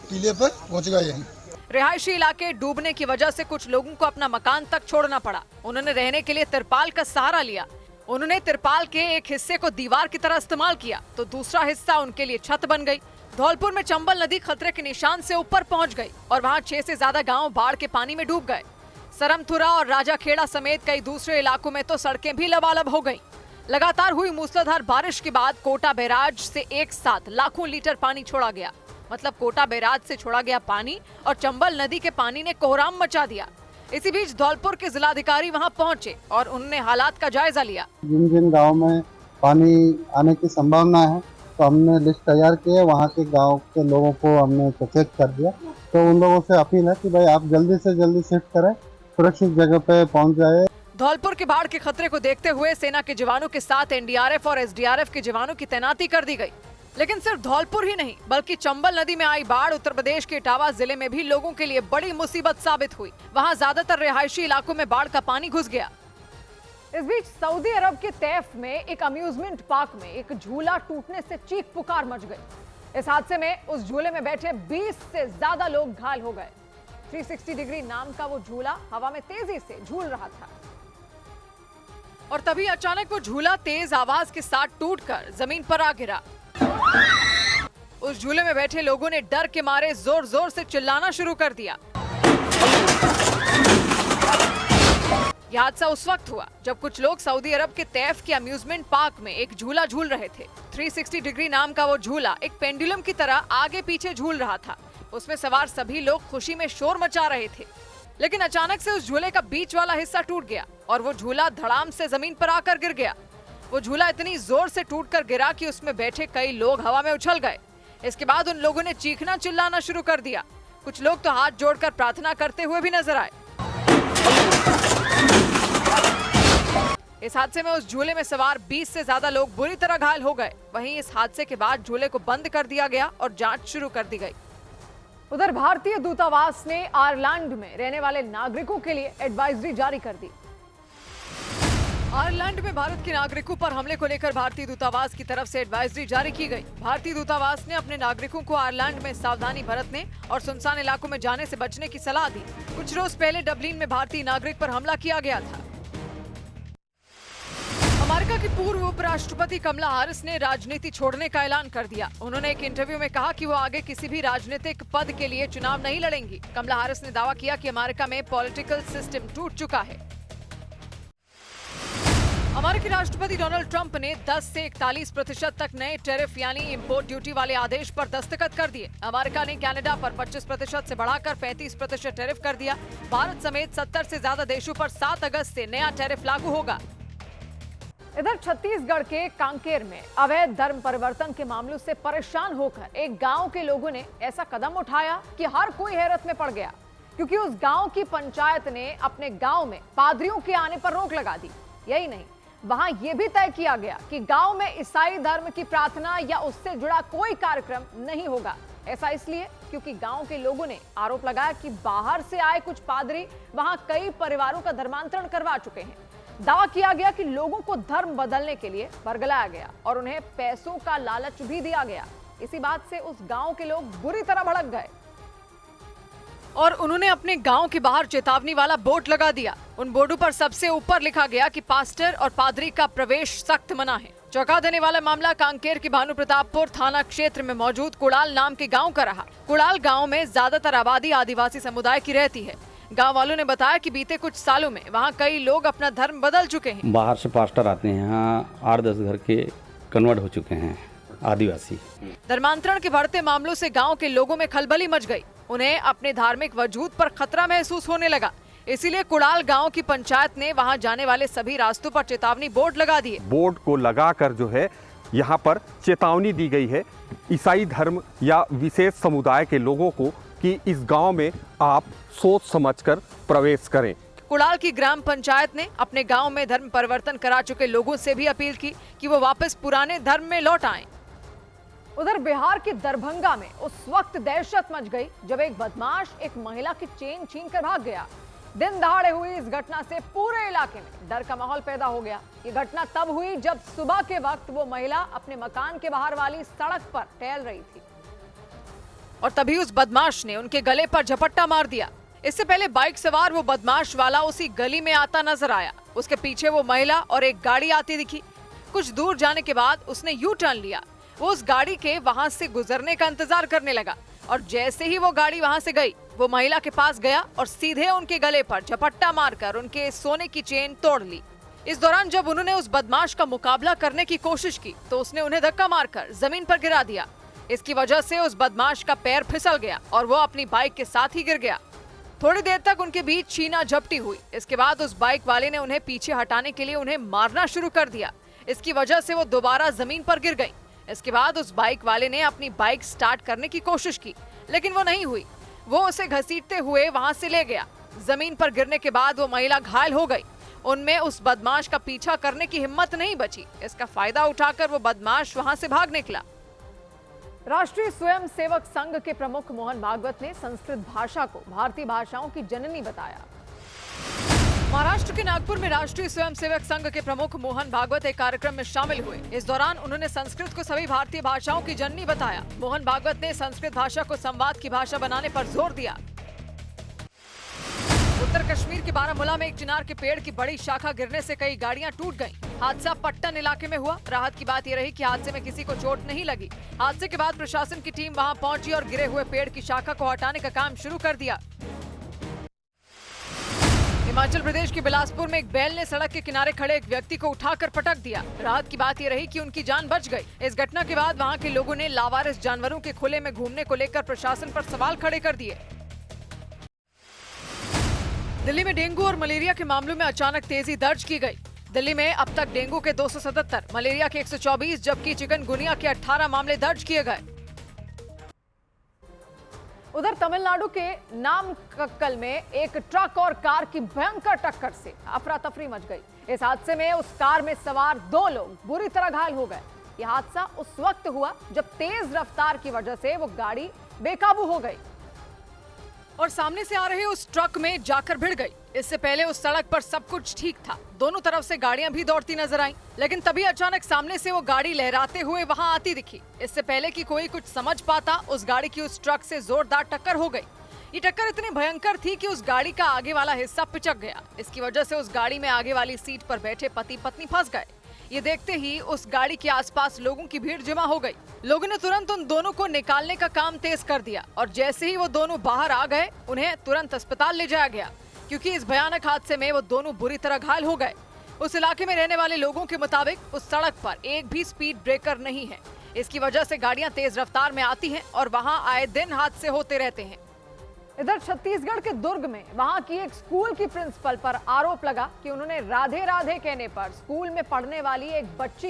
S3: टीले पर पहुंच गए हैं।
S1: रिहायशी इलाके डूबने की वजह से कुछ लोगों को अपना मकान तक छोड़ना पड़ा। उन्होंने रहने के लिए तिरपाल का सहारा लिया। उन्होंने तिरपाल के एक हिस्से को दीवार की तरह इस्तेमाल किया तो दूसरा हिस्सा उनके लिए छत बन गई। धौलपुर में चंबल नदी खतरे के निशान से ऊपर पहुंच गई और वहां 6 से ज्यादा गांव बाढ़ के पानी में डूब गए। सरमथुरा और राजाखेड़ा समेत कई दूसरे इलाकों में तो सड़कें भी लबालब हो गईं। लगातार हुई मूसलाधार बारिश के बाद कोटा बैराज से एक साथ लाखों लीटर पानी छोड़ा गया। मतलब कोटा बैराज से छोड़ा गया पानी और चंबल नदी के पानी ने कोहराम मचा दिया। इसी बीच धौलपुर के जिलाधिकारी वहां पहुंचे और उन्होंने हालात का जायजा लिया।
S3: जिन जिन गाँव में पानी आने की संभावना है तो हमने लिस्ट तैयार की है। वहाँ के गांव के लोगों को हमने सचेत कर दिया। तो उन लोगों से अपील है कि भाई आप जल्दी से जल्दी शिफ्ट करें, सुरक्षित जगह पे पहुंच जाए।
S1: धौलपुर के बाढ़ के खतरे को देखते हुए सेना के जवानों के साथ एनडीआरएफ और एसडीआरएफ के जवानों की तैनाती कर दी गई। लेकिन सिर्फ धौलपुर ही नहीं बल्कि चंबल नदी में आई बाढ़ उत्तर प्रदेश के इटावा जिले में भी लोगों के लिए बड़ी मुसीबत साबित हुई। वहां ज्यादातर रिहायशी इलाकों में बाढ़ का पानी घुस गया। इस बीच सऊदी अरब के तैफ में एक अम्यूजमेंट पार्क में एक झूला टूटने से चीख पुकार मच गई। इस हादसे में उस झूले में बैठे 20 से ज्यादा लोग घायल हो गए। 360 डिग्री नाम का वो झूला हवा में तेजी से झूल रहा था और तभी अचानक वो झूला तेज आवाज के साथ टूटकर जमीन पर आ गिरा। उस झूले में बैठे लोगों ने डर के मारे जोर जोर से चिल्लाना शुरू कर दिया। यह हादसा उस वक्त हुआ जब कुछ लोग सऊदी अरब के तैफ के अम्यूजमेंट पार्क में एक झूला झूल रहे थे। 360 डिग्री नाम का वो झूला एक पेंडुलम की तरह आगे पीछे झूल रहा था। उसमें सवार सभी लोग खुशी में शोर मचा रहे थे, लेकिन अचानक से उस झूले का बीच वाला हिस्सा टूट गया और वो झूला धड़ाम से जमीन पर आकर गिर गया। वो झूला इतनी जोर से टूटकर गिरा कि उसमें बैठे कई लोग हवा में उछल गए। इसके बाद उन लोगों ने चीखना चिल्लाना शुरू कर दिया। कुछ लोग तो हाथ जोड़कर प्रार्थना करते हुए भी नजर आए। इस हादसे में उस झूले में सवार 20 से ज्यादा लोग बुरी तरह घायल हो गए। वहीं इस हादसे के बाद झूले को बंद कर दिया गया और जांच शुरू कर दी गई। उधर भारतीय दूतावास ने आयरलैंड में रहने वाले नागरिकों के लिए एडवाइजरी जारी कर दी। आयरलैंड में भारत के नागरिकों पर हमले को लेकर भारतीय दूतावास की तरफ से एडवाइजरी जारी की गई। भारतीय दूतावास ने अपने नागरिकों को आयरलैंड में सावधानी बरतने और सुनसान इलाकों में जाने से बचने की सलाह दी। कुछ रोज पहले डबलिन में भारतीय नागरिक पर हमला किया गया था। अमेरिका की पूर्व उपराष्ट्रपति कमला हैरिस ने राजनीति छोड़ने का ऐलान कर दिया। उन्होंने एक इंटरव्यू में कहा कि वो आगे किसी भी राजनीतिक पद के लिए चुनाव नहीं लड़ेंगी। कमला हैरिस ने दावा किया कि अमेरिका में पॉलिटिकल सिस्टम टूट चुका है। अमेरिकी राष्ट्रपति डोनाल्ड ट्रंप ने 10 से 41% तक नए टैरिफ यानी इंपोर्ट ड्यूटी वाले आदेश पर दस्तखत कर दिए। अमेरिका ने कनाडा पर 25% से बढ़ाकर 35% टैरिफ कर दिया। भारत समेत 70 से ज्यादा देशों पर 7 अगस्त से नया टैरिफ लागू होगा। इधर छत्तीसगढ़ के कांकेर में अवैध धर्म परिवर्तन के मामलों से परेशान होकर एक गांव के लोगों ने ऐसा कदम उठाया कि हर कोई हैरत में पड़ गया, क्योंकि उस गांव की पंचायत ने अपने गांव में पादरियों के आने पर रोक लगा दी। यही नहीं, वहां यह भी तय किया गया कि गांव में ईसाई धर्म की प्रार्थना या उससे जुड़ा कोई कार्यक्रम नहीं होगा। ऐसा इसलिए क्योंकि गांव के लोगों ने आरोप लगाया कि बाहर से आए कुछ पादरी वहां कई परिवारों का धर्मांतरण करवा चुके हैं। दावा किया गया कि लोगों को धर्म बदलने के लिए बरगलाया गया और उन्हें पैसों का लालच भी दिया गया। इसी बात से उस गांव के लोग बुरी तरह भड़क गए और उन्होंने अपने गांव के बाहर चेतावनी वाला बोर्ड लगा दिया। उन बोर्डों पर सबसे ऊपर लिखा गया कि पास्टर और पादरी का प्रवेश सख्त मना है। चौंका देने वाला मामला कांकेर के भानु प्रतापपुर थाना क्षेत्र में मौजूद कुड़ाल नाम के गांव का रहा। कुड़ाल गांव में ज्यादातर आबादी आदिवासी समुदाय की रहती है। गांव वालों ने बताया कि बीते कुछ सालों में वहां कई लोग अपना धर्म बदल चुके हैं।
S9: बाहर से पास्टर आते हैं, यहाँ 8-10 घर के कन्वर्ट हो चुके हैं आदिवासी।
S1: धर्मांतरण के बढ़ते मामलों से गांव के लोगों में खलबली मच गई। उन्हें अपने धार्मिक वजूद पर खतरा महसूस होने लगा। इसीलिए कुड़ाल गांव की पंचायत ने वहां जाने वाले सभी रास्तों पर चेतावनी बोर्ड लगा दिए।
S10: बोर्ड को लगाकर जो है यहाँ पर चेतावनी दी गई है ईसाई धर्म या विशेष समुदाय के लोगों को कि इस गांव में आप सोच समझकर प्रवेश करें।
S1: कुड़ाल की ग्राम पंचायत ने अपने गांव में धर्म परिवर्तन करा चुके लोगों से भी अपील की कि वो वापस पुराने धर्म में लौट आएं। उधर बिहार के दरभंगा में उस वक्त दहशत मच गई जब एक बदमाश एक महिला की चेन छीनकर भाग गया। दिन दहाड़े हुई इस घटना से पूरे इलाके में डर का माहौल पैदा हो गया। ये घटना तब हुई जब सुबह के वक्त वो महिला अपने मकान के बाहर वाली सड़क पर टहल रही थी और तभी उस बदमाश ने उनके गले पर झपट्टा मार दिया। इससे पहले बाइक सवार वो बदमाश वाला उसी गली में आता नजर आया। उसके पीछे वो महिला और एक गाड़ी आती दिखी। कुछ दूर जाने के बाद उसने यू टर्न लिया। वो उस गाड़ी के वहां से गुजरने का इंतजार करने लगा और जैसे ही वो गाड़ी वहां से गई, वो महिला के पास गया और सीधे उनके गले पर झपट्टा मारकर उनके सोने की चेन तोड़ ली। इस दौरान जब उन्होंने उस बदमाश का मुकाबला करने की कोशिश की तो उसने उन्हें धक्का मारकर जमीन पर गिरा दिया। इसकी वजह से उस बदमाश का पैर फिसल गया और वो अपनी बाइक के साथ ही गिर गया। थोड़ी देर तक उनके बीच छीना झपटी हुई। इसके बाद उस बाइक वाले ने उन्हें पीछे हटाने के लिए उन्हें मारना शुरू कर दिया। इसकी वजह से वो दोबारा जमीन पर गिर गई। इसके बाद उस बाइक वाले ने अपनी बाइक स्टार्ट करने की कोशिश की, लेकिन वो नहीं हुई। वो उसे घसीटते हुए वहां से ले गया। जमीन पर गिरने के बाद वो महिला घायल हो गई। उनमें उस बदमाश का पीछा करने की हिम्मत नहीं बची। इसका फायदा उठाकर वो बदमाश वहां से भाग निकला। राष्ट्रीय स्वयंसेवक संघ के प्रमुख मोहन भागवत ने संस्कृत भाषा को भारतीय भाषाओं की जननी बताया। महाराष्ट्र के नागपुर में राष्ट्रीय स्वयंसेवक संघ के प्रमुख मोहन भागवत एक कार्यक्रम में शामिल हुए। इस दौरान उन्होंने संस्कृत को सभी भारतीय भाषाओं की जननी बताया। मोहन भागवत ने संस्कृत भाषा को संवाद की भाषा बनाने पर जोर दिया। उत्तर कश्मीर के बारामूला में एक चिनार के पेड़ की बड़ी शाखा गिरने से कई गाड़ियां टूट गईं। हादसा पट्टन इलाके में हुआ। राहत की बात यह रही कि हादसे में किसी को चोट नहीं लगी। हादसे के बाद प्रशासन की टीम वहां पहुंची और गिरे हुए पेड़ की शाखा को हटाने का काम शुरू कर दिया। हिमाचल प्रदेश के बिलासपुर में एक बैल ने सड़क के किनारे खड़े एक व्यक्ति को उठाकर पटक दिया। राहत की बात यह रही कि उनकी जान बच गई। इस घटना के बाद वहां के लोगों ने लावारिस जानवरों के खुले में घूमने को लेकर प्रशासन पर सवाल खड़े कर दिए। दिल्ली में डेंगू और मलेरिया के मामलों में अचानक तेजी दर्ज की गई। दिल्ली में अब तक डेंगू के 277, मलेरिया के 124 जबकि चिकनगुनिया के 18 मामले दर्ज किए गए। उधर तमिलनाडु के नामक्कल में एक ट्रक और कार की भयंकर टक्कर से अफरा तफरी मच गई। इस हादसे में उस कार में सवार 2 लोग बुरी तरह घायल हो गए। यह हादसा उस वक्त हुआ जब तेज रफ्तार की वजह से वो गाड़ी बेकाबू हो गई। और सामने से आ रहे उस ट्रक में जाकर भिड़ गई। इससे पहले उस सड़क पर सब कुछ ठीक था, दोनों तरफ से गाड़ियां भी दौड़ती नजर आईं, लेकिन तभी अचानक सामने से वो गाड़ी लहराते हुए वहां आती दिखी। इससे पहले कि कोई कुछ समझ पाता, उस गाड़ी की उस ट्रक से जोरदार टक्कर हो गई। ये टक्कर इतनी भयंकर थी कि उस गाड़ी का आगे वाला हिस्सा पिचक गया। इसकी वजह से उस गाड़ी में आगे वाली सीट पर बैठे पति पत्नी फंस गए। ये देखते ही उस गाड़ी के आसपास लोगों की भीड़ जमा हो गई। लोगों ने तुरंत उन दोनों को निकालने का काम तेज कर दिया और जैसे ही वो दोनों बाहर आ गए, उन्हें तुरंत अस्पताल ले जाया गया, क्योंकि इस भयानक हादसे में वो दोनों बुरी तरह घायल हो गए। उस इलाके में रहने वाले लोगों के मुताबिक उस सड़क पर एक भी स्पीड ब्रेकर नहीं है। इसकी वजह से गाड़ियां तेज रफ्तार में आती हैं और वहां आए दिन हादसे होते रहते हैं। इधर छत्तीसगढ़ के दुर्ग में वहां की एक स्कूल की प्रिंसिपल पर आरोप लगा कि उन्होंने राधे राधे कहने पर स्कूल में पढ़ने वाली एक बच्ची